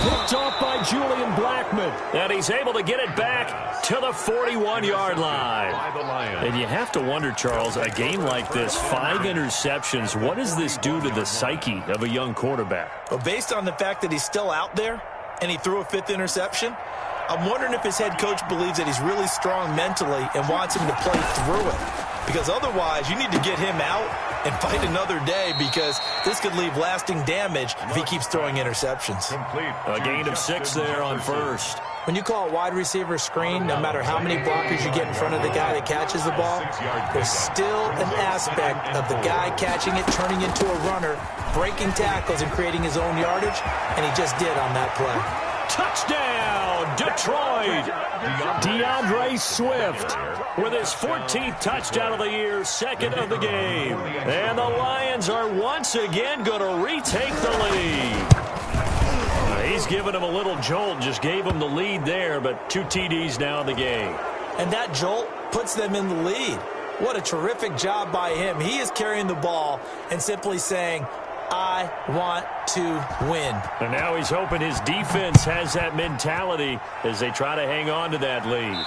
Picked off by Julian Blackman. And he's able to get it back to the 41-yard line. And you have to wonder, Charles, a game like this, 5 interceptions, what does this do to the psyche of a young quarterback? Well, based on the fact that he's still out there and he threw a 5th interception, I'm wondering if his head coach believes that he's really strong mentally and wants him to play through it. Because otherwise, you need to get him out and fight another day because this could leave lasting damage if he keeps throwing interceptions. A gain of 6 there on first. When you call a wide receiver screen, no matter how many blockers you get in front of the guy that catches the ball, there's still an aspect of the guy catching it, turning into a runner, breaking tackles and creating his own yardage, and he just did on that play. Touchdown, Detroit! DeAndre Swift with his 14th touchdown of the year, 2nd of the game. And the Lions are once again going to retake the lead. He's given him a little jolt, just gave him the lead there, but 2 TDs now in the game. And that jolt puts them in the lead. What a terrific job by him. He is carrying the ball and simply saying, I want to win. And now he's hoping his defense has that mentality as they try to hang on to that lead.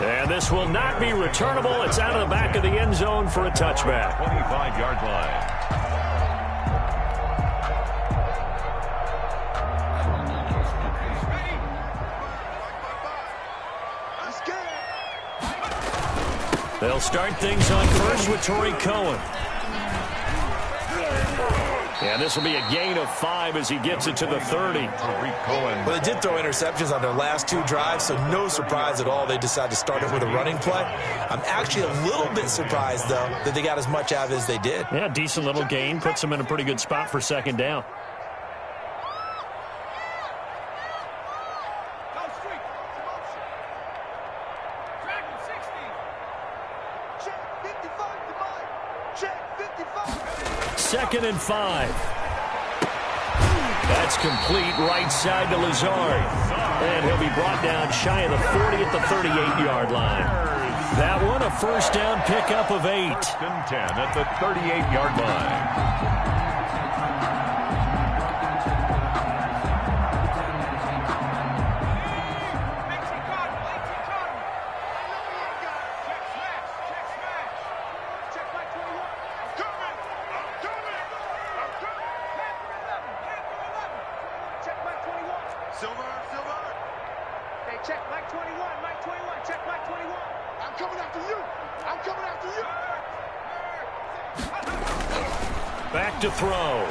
And this will not be returnable. It's out of the back of the end zone for a touchback. 25-yard line. They'll start things on first with Torrey Cohen. And this will be a gain of 5 as he gets it to the 30. Well, they did throw interceptions on their last 2 drives, so no surprise at all they decided to start it with a running play. I'm actually a little bit surprised, though, that they got as much out of it as they did. Yeah, decent little gain. Puts them in a pretty good spot for 2nd down. Second and 5. That's complete right side to Lazard. And he'll be brought down shy of the 40 at the 38-yard line. That one, a first down pickup of 8. 1st and 10 at the 38-yard line. Back to throw.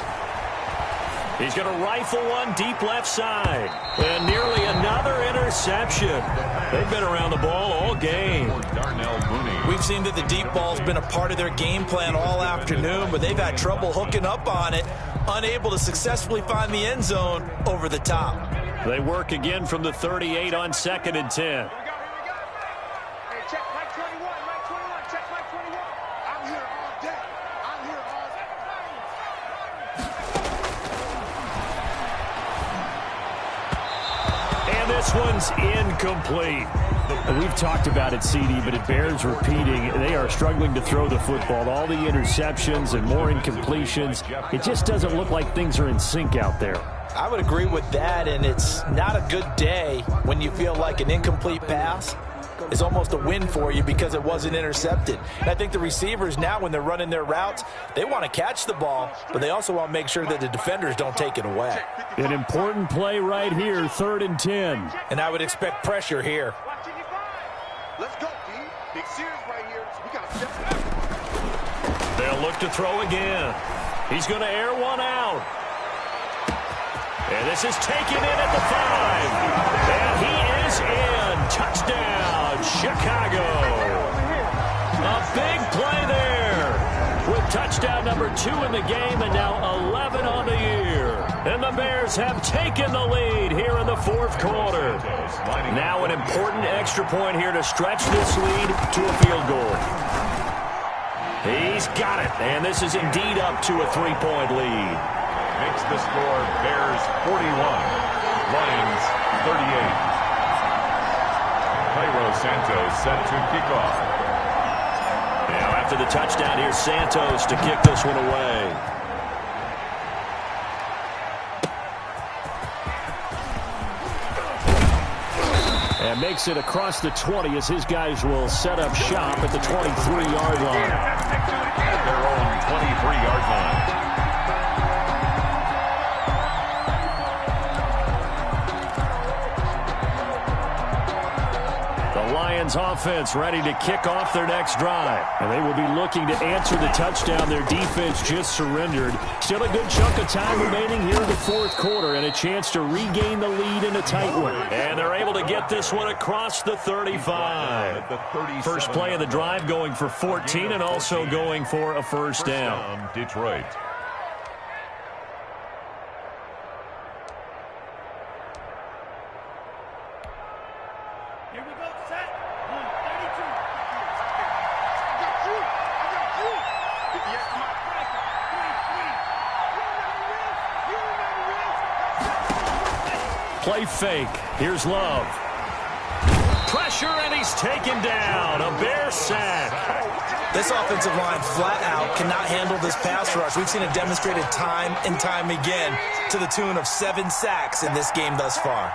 He's going to rifle one deep left side. And nearly another interception. They've been around the ball all game. We've seen that the deep ball's been a part of their game plan all afternoon, but they've had trouble hooking up on it, unable to successfully find the end zone over the top. They work again from the 38 on 2nd and 10. This one's incomplete. We've talked about it, CD, but it bears repeating. They are struggling to throw the football. All the interceptions and more incompletions. It just doesn't look like things are in sync out there. I would agree with that, and it's not a good day when you feel like an incomplete pass is almost a win for you because it wasn't intercepted. And I think the receivers now, when they're running their routes, they want to catch the ball, but they also want to make sure that the defenders don't take it away. An important play right here, 3rd and 10. And I would expect pressure here. Let's go, D. Big series right here. We got to step up. They'll look to throw again. He's going to air one out. And this is taken in at the 5. And he is in. Touchdown, Chicago. A big play there. With touchdown number 2 in the game and now 11 on the year. And the Bears have taken the lead here in the 4th quarter. Now an important extra point here to stretch this lead to a field goal. He's got it. And this is indeed up to a 3-point lead. Makes the score Bears 41, Lions 38. Cairo Santos set to kick off. Now after the touchdown, here's Santos to kick this one away. And makes it across the 20 as his guys will set up shop at the 23-yard line. At their own 23-yard line. Lions offense ready to kick off their next drive. And they will be looking to answer the touchdown their defense just surrendered. Still a good chunk of time remaining here in the 4th quarter and a chance to regain the lead in a tight one. And they're able to get this one across the 35. First play of the drive going for 14 and also going for a first down. Detroit. Play fake. Here's Love. Pressure, and he's taken down. A Bear sack. This offensive line flat out cannot handle this pass rush. We've seen it demonstrated time and time again to the tune of 7 sacks in this game thus far.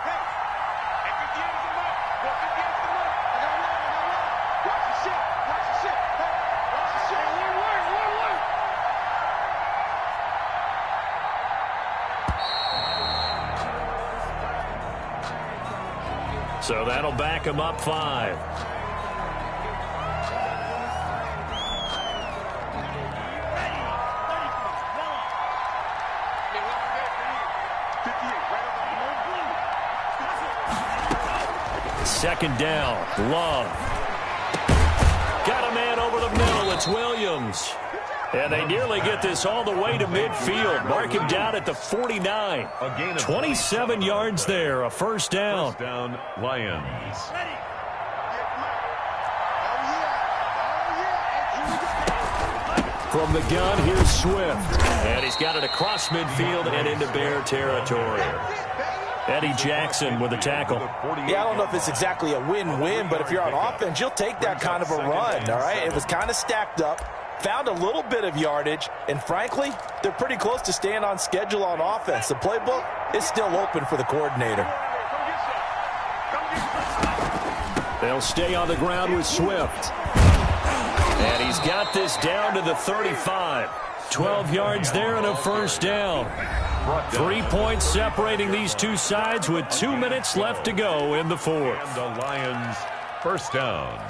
So that'll back him up 5. Second down, Love. Got a man over the middle. It's Williams. And they nearly get this all the way to midfield. Mark him down at the 49. 27 yards there, a first down. First down, Lions. From the gun, here's Swift. And he's got it across midfield and into Bear territory. Eddie Jackson with a tackle. Yeah, I don't know if it's exactly a win-win, but if you're on offense, you'll take that kind of a run, all right? It was kind of stacked up. Found a little bit of yardage, and frankly, they're pretty close to staying on schedule on offense. The playbook is still open for the coordinator. They'll stay on the ground with Swift. And he's got this down to the 35. 12 yards there and a first down. 3 points separating these two sides with 2 minutes left to go in the 4th. And the Lions first down.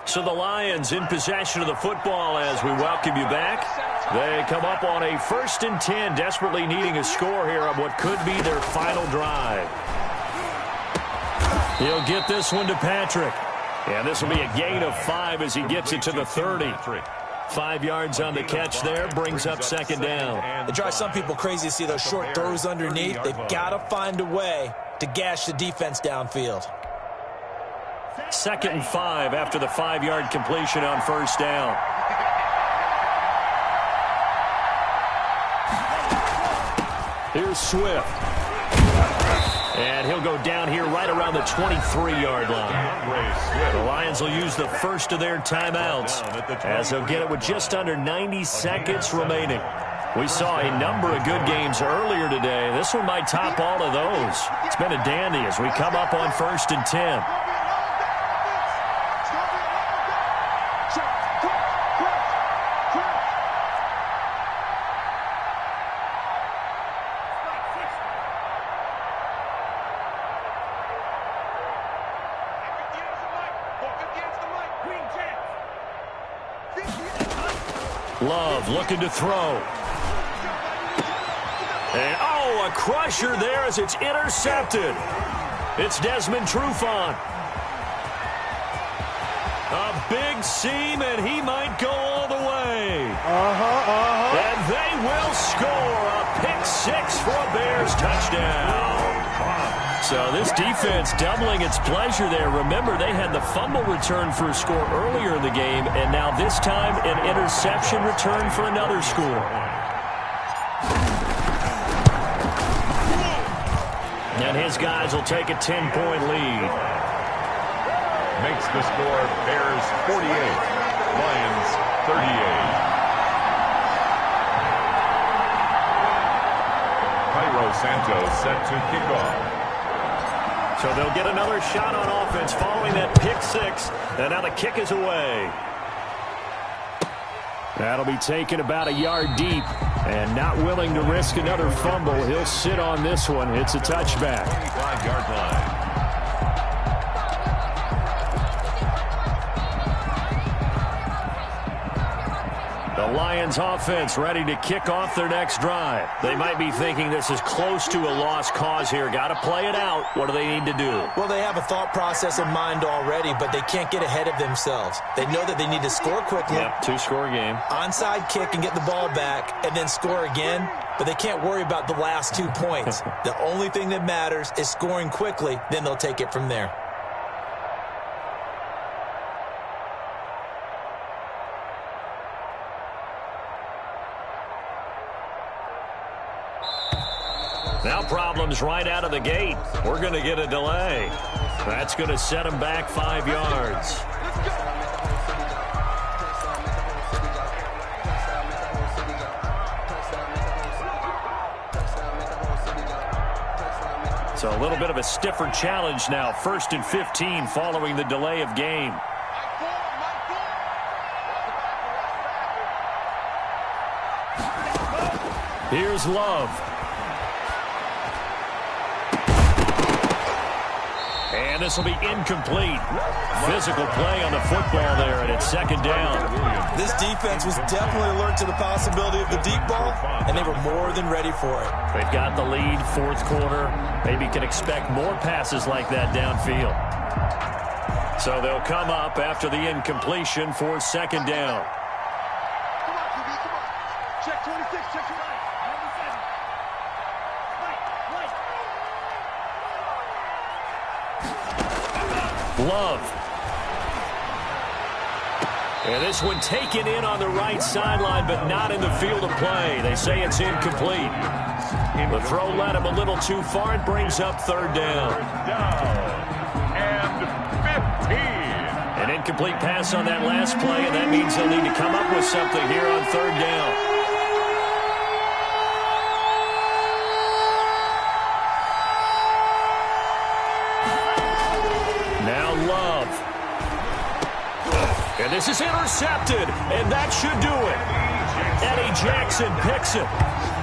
So the Lions in possession of the football as we welcome you back. They come up on a 1st and 10, desperately needing a score here on what could be their final drive. He'll get this one to Patrick. And this will be a gain of 5 as he gets it to the 30. 5 yards on the catch there, brings up 2nd down. It drives some people crazy to see those short throws underneath. They've got to find a way to gash the defense downfield. 2nd and 5 after the 5-yard completion on 1st down. Here's Swift. And he'll go down here right around the 23-yard line. The Lions will use the first of their timeouts as they'll get it with just under 90 seconds remaining. We saw a number of good games earlier today. This one might top all of those. It's been a dandy as we come up on 1st and 10. Love looking to throw. And, oh, a crusher there as it's intercepted. It's Desmond Trufant. A big seam, and he might go all the way. And they will score a pick 6 for a Bears touchdown. So this defense doubling its pleasure there. Remember, they had the fumble return for a score earlier in the game, and now this time an interception return for another score. And his guys will take a 10-point lead. Makes the score Bears 48, Lions 38. Cairo Santos set to kick off. So they'll get another shot on offense following that pick 6. And now the kick is away. That'll be taken about a yard deep. And not willing to risk another fumble. He'll sit on this one. It's a touchback. 25-yard line. The Lions offense ready to kick off their next drive. They might be thinking this is close to a lost cause here. Got to play it out. What do they need to do? Well, they have a thought process in mind already, but they can't get ahead of themselves. They know that they need to score quickly. Yep, 2-score game. Onside kick and get the ball back and then score again, but they can't worry about the last 2 points. The only thing that matters is scoring quickly, then they'll take it from there. Now problems right out of the gate. We're going to get a delay. That's going to set them back 5 yards. So a little bit of a stiffer challenge now. 1st and 15 following the delay of game. Here's Love. And this will be incomplete. Physical play on the football there, and it's 2nd down. This defense was definitely alert to the possibility of the deep ball, and they were more than ready for it. They've got the lead, 4th quarter. Maybe can expect more passes like that downfield. So they'll come up after the incompletion for 2nd down. Come on, QB, come on. Check 26, check your right. Love. And this one taken in on the right sideline, but not in the field of play. They say it's incomplete. The throw led him a little too far. It brings up 3rd down. And 15. An incomplete pass on that last play, and that means they'll need to come up with something here on 3rd down. And this is intercepted, and that should do it. And he Jackson picks it.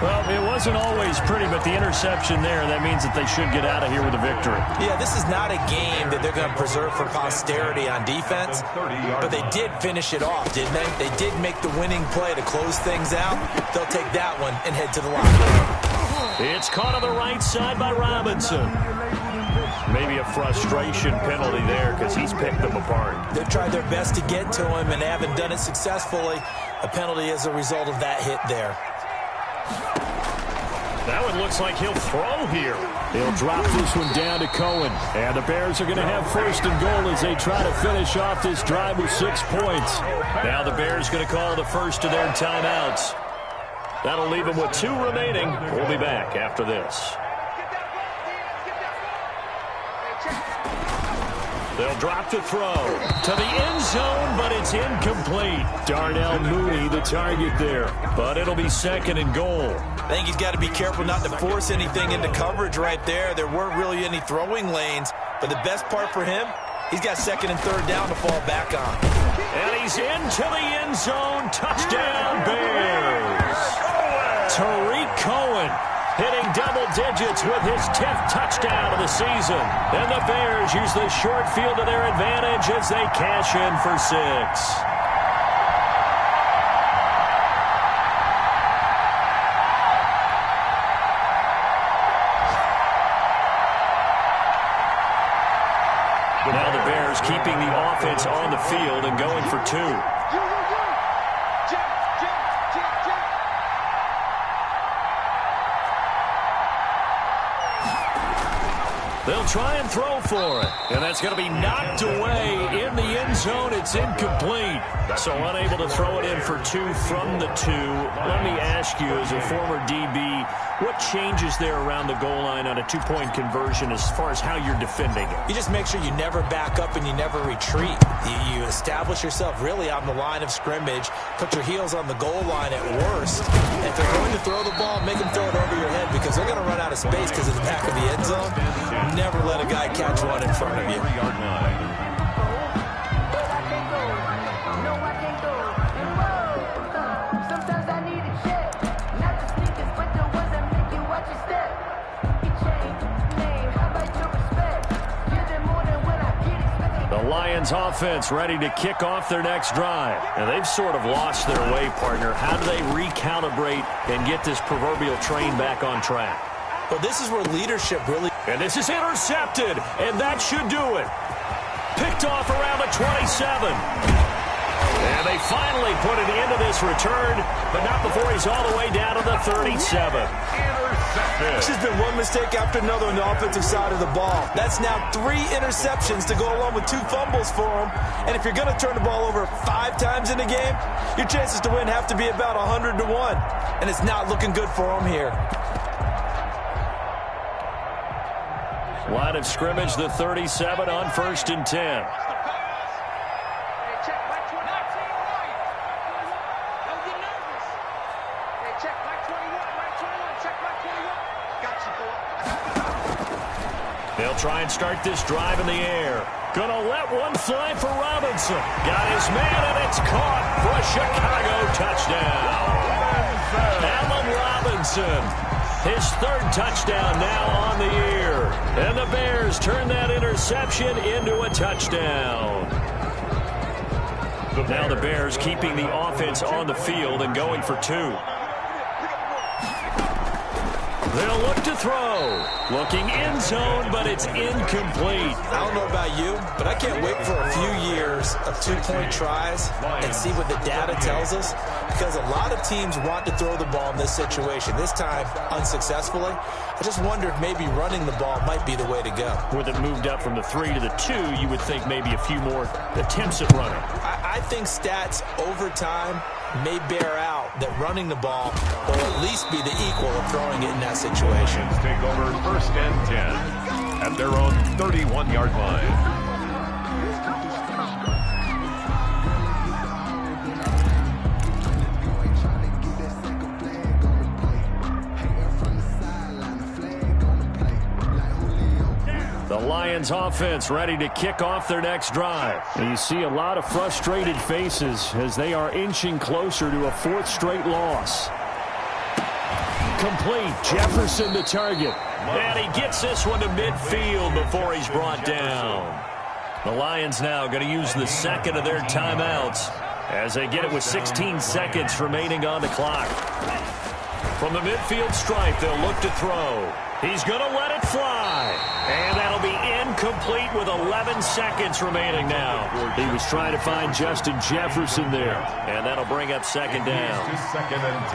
Well, it wasn't always pretty, but the interception there, that means that they should get out of here with a victory. Yeah, this is not a game that they're going to preserve for posterity on defense, but they did finish it off, didn't they? They did make the winning play to close things out. They'll take that one and head to the locker room. It's caught on the right side by Robinson. Maybe a frustration penalty there because he's picked them apart. They've tried their best to get to him and haven't done it successfully. A penalty as a result of that hit there. That one looks like he'll throw here. He'll drop this one down to Cohen. And the Bears are going to have first and goal as they try to finish off this drive with 6 points. Now the Bears going to call the first of their timeouts. That'll leave them with 2 remaining. We'll be back after this. They'll drop to throw to the end zone, but it's incomplete. Darnell Mooney, the target there. But it'll be second and goal. I think he's got to be careful not to force anything into coverage right there. There weren't really any throwing lanes, but the best part for him, he's got second and third down to fall back on. And he's into the end zone. Touchdown, Bears. Tariq Cohen hitting double digits with his 10th touchdown of the season. And the Bears use the short field to their advantage as they cash in for 6. Now the Bears keeping the offense on the field and going for 2. They'll try and throw for it. And that's going to be knocked away in the end zone. It's incomplete. So unable to throw it in for 2 from the 2. Let me ask you, as a former DB, what changes there around the goal line on a 2-point conversion as far as how you're defending it? You just make sure you never back up and you never retreat. You establish yourself really on the line of scrimmage, put your heels on the goal line at worst. And if they're going to throw the ball, make them throw it over your head because they're going to run out of space because of the back of the end zone. Never let a guy catch one in front of you. The Lions offense ready to kick off their next drive. And they've sort of lost their way, partner. How do they recalibrate and get this proverbial train back on track? Well, this is where leadership really... And this is intercepted, and that should do it. Picked off around the 27. And they finally put it into this return, but not before he's all the way down to the 37. It's just been one mistake after another on the offensive side of the ball. That's now 3 interceptions to go along with 2 fumbles for him. And if you're going to turn the ball over 5 times in a game, your chances to win have to be about 100 to 1. And it's not looking good for him here. Line of scrimmage, the 37 on 1st and 10. They'll try and start this drive in the air. Gonna let one fly for Robinson. Got his man, and it's caught for a Chicago touchdown. Allen Robinson, his 3rd touchdown now on the year. And the Bears turn that interception into a touchdown. Now the Bears keeping the offense on the field and going for 2. They'll look to throw. Looking end zone, but it's incomplete. I don't know about you, but I can't wait for a few years of 2-point tries and see what the data tells us. Because a lot of teams want to throw the ball in this situation. This time, unsuccessfully. I just wonder if maybe running the ball might be the way to go. With it moved up from the 3 to the 2, you would think maybe a few more attempts at running. I think stats over time may bear out that running the ball will at least be the equal of throwing it in that situation. Take over 1st and 10 at their own 31-yard line. The Lions offense ready to kick off their next drive. And you see a lot of frustrated faces as they are inching closer to a 4th straight loss. Complete. Jefferson to target. And he gets this one to midfield before he's brought down. The Lions now going to use the second of their timeouts as they get it with 16 seconds remaining on the clock. From the midfield stripe, they'll look to throw. He's going to let it fly. And that'll be incomplete with 11 seconds remaining now. He was trying to find Justin Jefferson there. And that'll bring up second down. Second and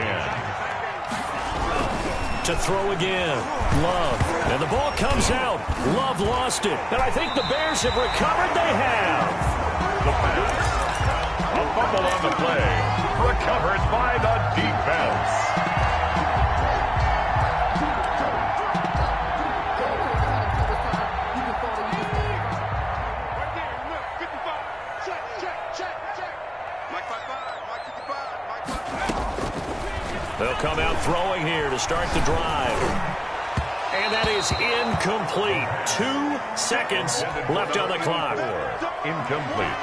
10. To throw again. Love. And the ball comes out. Love lost it. And I think the Bears have recovered. They have. The pass. A fumble on the play. Recovered by the defense. They'll come out throwing here to start the drive. And that is incomplete. 2 seconds left on the clock. Incomplete.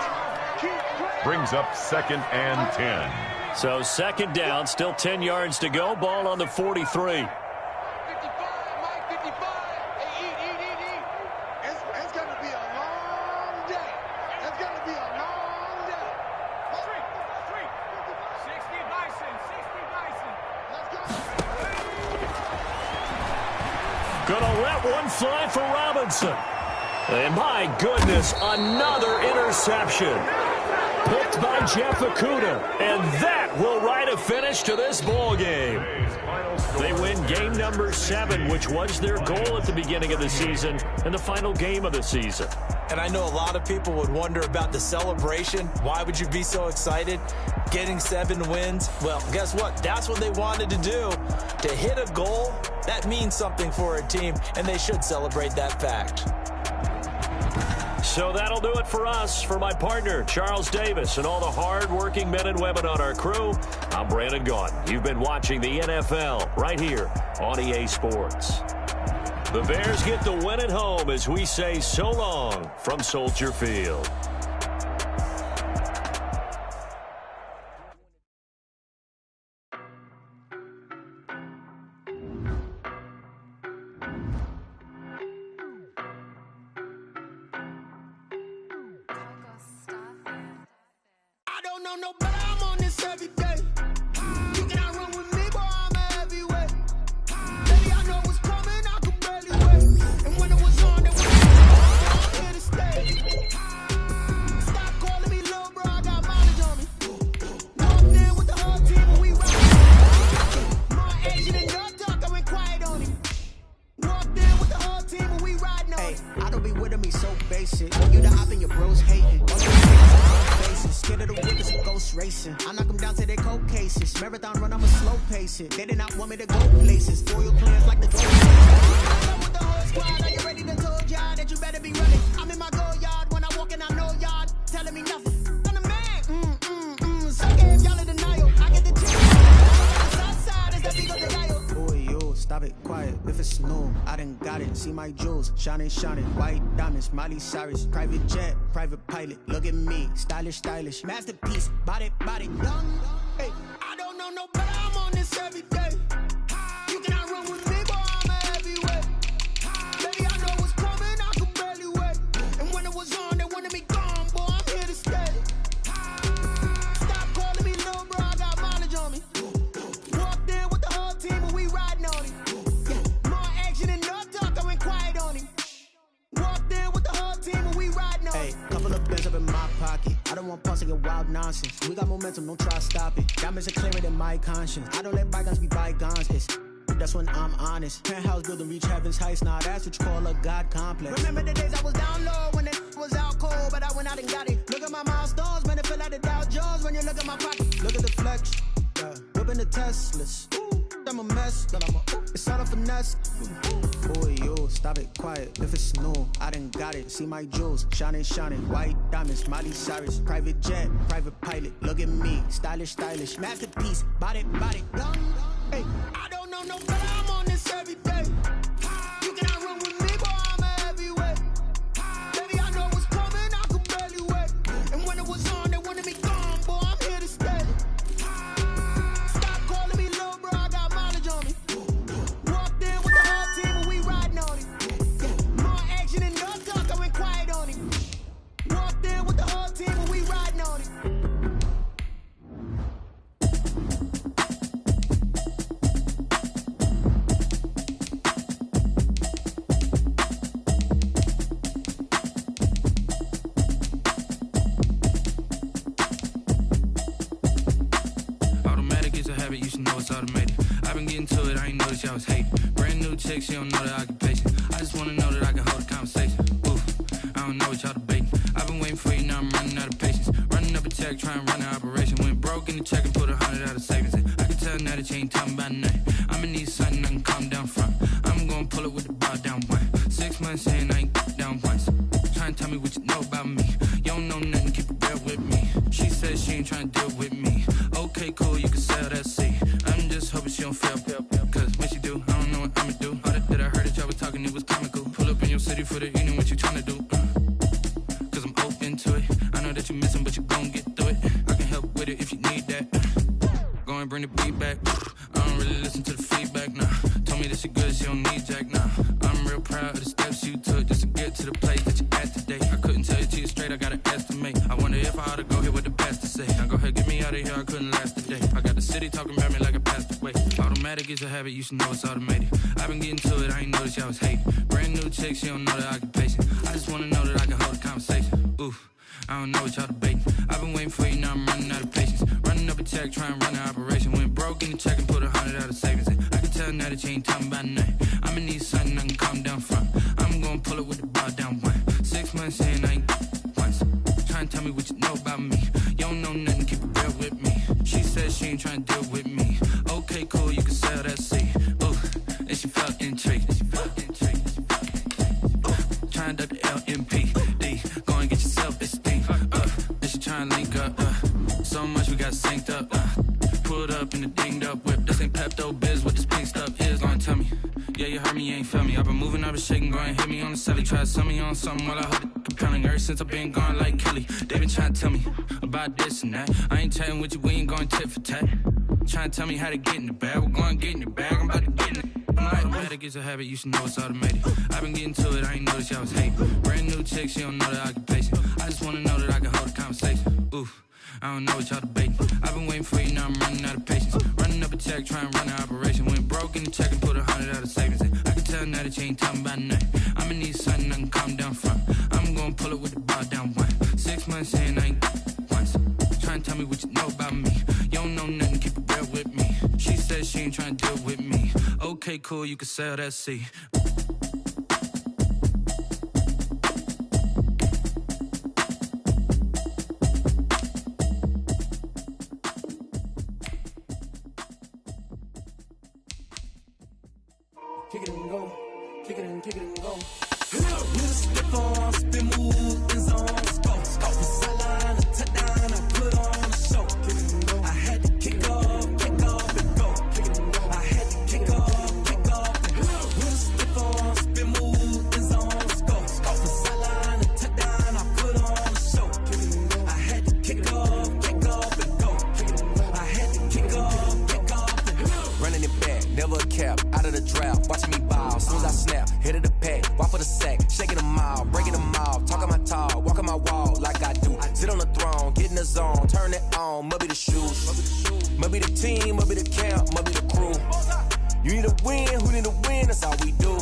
Brings up second and 10. So second down, still 10 yards to go. Ball on the 43. It's going to be a long day. It's going to be a long day. 60 Bison. Gonna let one fly for Robinson. And my goodness, another interception. Picked by Jeff Okudah. And that will write a finish to this ball game. They win game number 7, which was their goal at the beginning of the season and the final game of the season. And I know a lot of people would wonder about the celebration. Why would you be so excited? Getting 7 wins? Well, guess what? That's what they wanted to do. To hit a goal, that means something for a team, and they should celebrate that fact. So that'll do it for us. For my partner, Charles Davis, and all the hard-working men and women on our crew, I'm Brandon Gaudin. You've been watching the NFL right here on EA Sports. The Bears get the win at home as we say so long from Soldier Field. I knock them down to their cold cases. Marathon run, I'm a slow pace it. They did not want me to go places. Loyal plans like the gold. I'm with the whole squad. Are you ready to told y'all that you better be running? I'm in my go yard. When I walk in, I know y'all telling me nothing. I'm the man. So gave y'all in denial. I get the chance. The south side is the big of the dial. Boy, yo, stop it, quiet. If it's snow, I done got it. See my jewels, shining, shining. White diamonds, Miley Cyrus. Private jet, private pilot. Look at me, stylish, stylish. Masterpiece, body, body, young. Hey, I don't know no better. I'm on this every day. You cannot run with me, boy. I'm a heavyweight. Baby, I know what's coming. I could barely wait. And when it was on, they wanted me gone, boy. I'm here to stay. Stop calling me little bro. I got mileage on me. Walked in with the whole team and we riding on it. Yeah, more action and no talk. I went quiet on him. Walked in with the whole team and we riding on it. Hey, couple of bins up in my pocket. I don't want pause to get wild nonsense. We got momentum, don't try to stop it. Diamonds are clearer than my conscience. I don't let bygones be bygones. That's when I'm honest. Penthouse building, reach heaven's heights. Nah, that's what you call a God complex. Remember the days I was down low when it was out cold, but I went out and got it. Look at my milestones, man, it feel like the Dow Jones when you look at my pocket. Look at the flex, yeah. Whipping the Teslas. I'm a mess, but it's all a finesse. Boy, yo, stop it, quiet. If it's snow, I done got it. See my jewels, shining, shining. White diamonds, Miley Cyrus. Private jet, private pilot. Look at me, stylish, stylish. Masterpiece, body, body, young. Hey, I don't know no better. I'm on this every day. You cannot run with me, boy. I'm a heavyweight. habit, you should know it's automated. I've been getting to it, I ain't noticed y'all was hating. Brand new chick, she don't know the occupation. I just wanna know that I can hold a conversation. Ooh, I don't know what y'all debating. I've been waiting for you, now I'm running out of patience. Running up a check, trying to run an operation. Went broke in the check and put 100 out of savings in. I can tell now that you ain't talking about nothing. I'ma need something I can calm down from. I'm gonna pull it with the bar down one. 6 months in, I ain't down once. Trying to tell me what you know about me. You don't know nothing, keep it real with me. She says she ain't trying to deal with me. Okay, cool, you can sell that seat. I'm just hoping she don't fail. Cause when she do, I don't know what I'ma do. All that I heard that y'all was talking, it was comical. Pull up in your city for the evening, what you trying to do? Cause I'm open to it. I know that you missing, but you gon' get through it. I can help with it if you need that. Go and bring the beat back. I don't really listen to the feedback, nah. Told me that she good, she don't need jack, nah. I'm real proud of the steps you took just to get to the place that you at today. I couldn't tell you to you straight, I gotta estimate. I wonder if I ought to go here with the best to say. Now go ahead, get me out of here, I couldn't last a day. I got the city talking about me like I passed away. Automatic is a habit, you should know it's automated. I've been getting to it, I ain't noticed y'all was hating. Brand new chick, she don't know the occupation. I just wanna know that I can hold a conversation. Ooh, I don't know what y'all debating. I've been waiting for you, now I'm running out of patience. Running up a check, trying to run an operation. Went broke in the check and put 100 out of savings in. I can tell now that you ain't talking about nothing. I'ma need something I can calm down from. I'm gonna pull it with the bar down one. 6 months in, I ain't once. Trying to tell me what you know about me. You don't know nothing, keep it real with me. She says she ain't trying to deal with me. Okay, cool, you can sell that seat. Ooh, and she felt intrigued. Trying to duck the LMPD. Go and get your self-esteem. And she trying to link up. So much we got synced up. Pulled up in the dinged up whip. This ain't Pepto-Biz, what this pink stuff is. Long tell me. Yeah, you heard me, you ain't feel me. I've been moving, I've been shaking, go and hit me on the celly. Try to sell me on something while I hold it compelling. Ever since I've been gone like Kelly, they been trying to tell me about this and that. I ain't chatting with you, we ain't going tit for tat. Trying to tell me how to get in the bag. We're going to get in the bag, I'm about to get in it. Automatic is a habit, you should know it's automated. I've been getting to it, I ain't noticed y'all was hating. Brand new chick, she don't know the occupation. I just wanna know that I can hold a conversation. Ooh, I don't know what y'all debating. I've been waiting for you, now I'm running out of patience. Running up a check, trying to run an operation. Went broke in the check and put 100 out of savings in. I can tell now that you ain't talking about nothing. I'ma need something I can calm down from. I'm gonna pull it with the bar down one. 6 months in, I ain't once. Trying to tell me what you know about me. You don't know nothing, keep it real with me. She says she ain't trying to deal with me. Okay, cool, you can sell that seat. Kick it and go, kick it and go. With a stiff on, spin move, in zone, scope. From sideline to touchdown, I put on a show. Kick it and go. I had to kick off and go. Kick it and go. I had to kick off and go. With a stiff on, spin move, in zone, scope. From sideline to touchdown, I put on a show. Kick it and go. I had to kick off and go. Kick it and go. I had to kick off and go. Running it back, never a cap, out of the drought. Watching me ball, soon as I snap, hit of the pack, walk for the sack, shaking them all, breaking them off, talking my talk, walking my wall like I do. Sit on the throne, get in the zone, turn it on, must be the shoes, must be the team, must be the camp, must be the crew. You need a win, who need a win, that's all we do.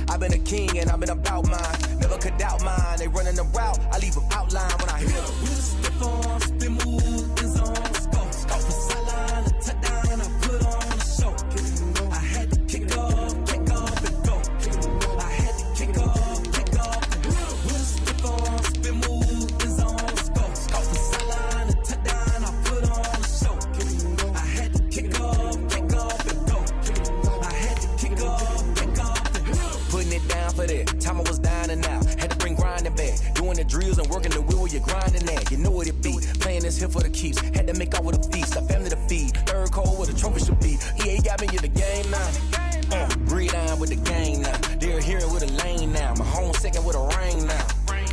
I've been a king and I've been about mine, never could doubt mine, they running the route, I leave them outline when I hit them. With a stiff on, spin move, in zone, scope from sideline to touchdown, I put on a show. I had to kick off and go. I had to kick off and go. With a stiff on, spin move, in zone, scope from sideline to touchdown, I put on a show. I had to kick off and go. I had to kick off and go. Putting it down for that, time I was down and out. Had to bring grinding back, doing the drills and working the wheel where you're grinding at. You know what it be, playing this here for the keeps. Had to make out with a feast, a family to feed. Third cold with a trophy should be. EA got me in the game now. Breed on with the game now. They're hearing with a lane now. My home second with a rain now.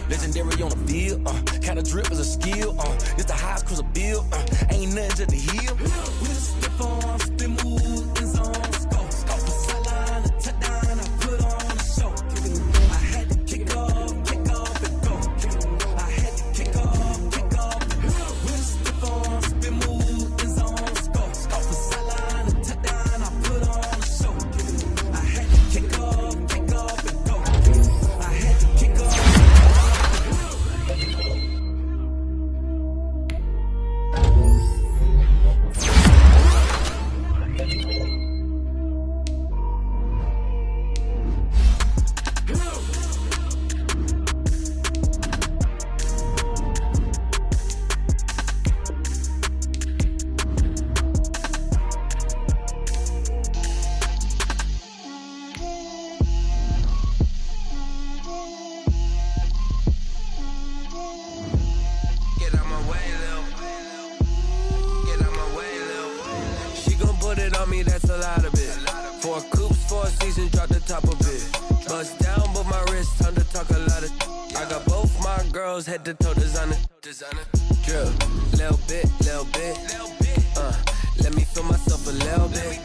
Legendary on the field, kind of drip is a skill. It's the highest cruiser bill, ain't nothing to the hill. With a stiff on, spin move, in zone, scope from sideline to touchdown, I put on a show. I had to kick off and go. I had to kick off and go. With a stiff on, spin move, in zone, scope from sideline to touchdown, I put on a show. I had to kick off and go. I had to kick off. on me, that's a lot of it. 4 coops, 4 seasons, drop the top of it. Bust down, but my wrist, time to talk a lot of. I got both my girls, head to toe designer. Drill, little bit. Let me feel myself a little bit.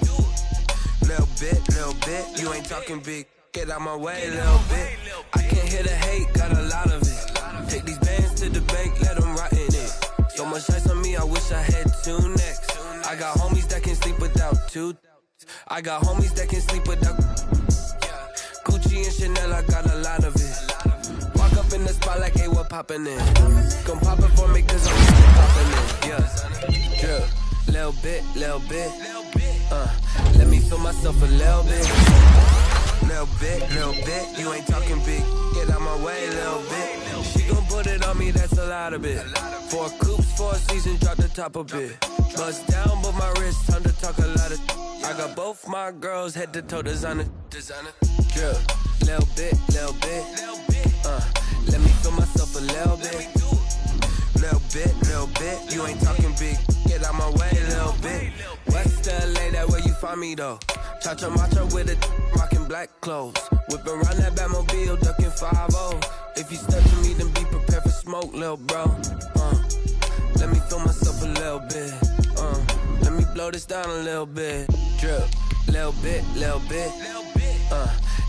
Little bit. You ain't talking big. Get out my way a little bit. I can't hear the hate, got a lot of it. Take these bands to the bank, let them rot in it. So much ice on me, I wish I had 2 necks. I got homies that can sleep without 2. I got homies that can sleep without Gucci and Chanel, I got a lot of it. Walk up in the spot like, hey, what poppin' in? Come pop it for me, cause I'm still poppin' in. Yeah, drill, little bit. Let me feel myself a little bit. Little bit. You ain't talking big. Get out my way a little bit. She gon' put it on me, that's a lot of it. 4 coops, 4 seasons, drop the top a bit. Bust down, but my wrist, time to talk a lot of. I got both my girls, head to toe designer. Drill, little bit. Let me feel myself a little bit. Little bit. You ain't talking big. Get out my way a little bit. West LA, that where you find me though. Cha-cha matcha with a rockin' black clothes. Whippin' around that Batmobile, duckin' 5-0. If you step to me, then be prepared for smoke, lil' bro. Let me feel myself a little bit. Let me blow this down a little bit. Drip, little bit.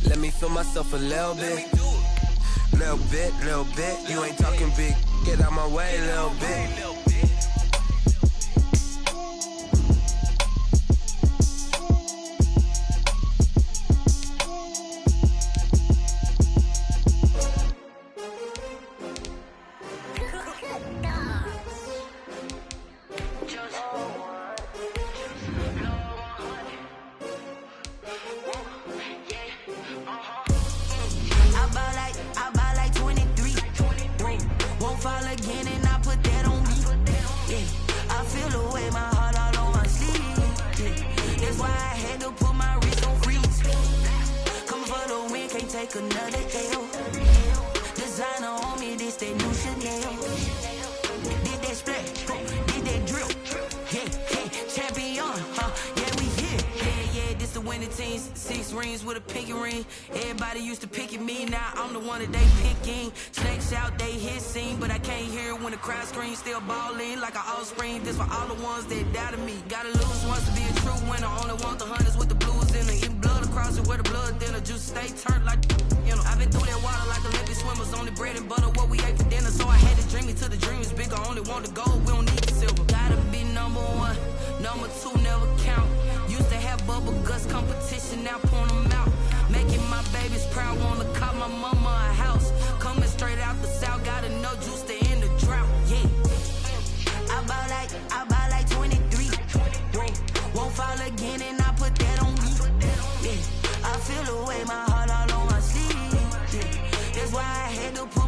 Let me feel myself a little bit. Little bit. You ain't talking big. Get out my way a little bit. Another L. Designer on me, this that new Chanel. Did that splash, did that drill. Yeah, champion, yeah, we here. Yeah, this the winning team. 6 rings with a pinky ring. Everybody used to pick at me, now I'm the one that they picking. Snakes out, they hissing, but I can't hear when the crowd screams. Still ballin' like an offspring. This for all the ones that doubted me. Gotta lose once to be a true winner. Only want the hunters with the blues in it. Eating blood across it where the blood thinner. Juice stay turned like. I've been through that water like Olympic swimmers. Only bread and butter, what we ate for dinner. So I had to dream me till the dream is bigger. Only want the gold, we don't need the silver. Gotta be number 1, number 2 never count. Used to have bubble guts competition, now point them out. Making my babies proud, wanna call my mama a house. Coming straight out the south, gotta know juice to end the drought. Yeah, I bought like 23. Won't fall again and I put that on me. Yeah, I feel the way my heart all on my sleeve. Yeah, that's why I had to put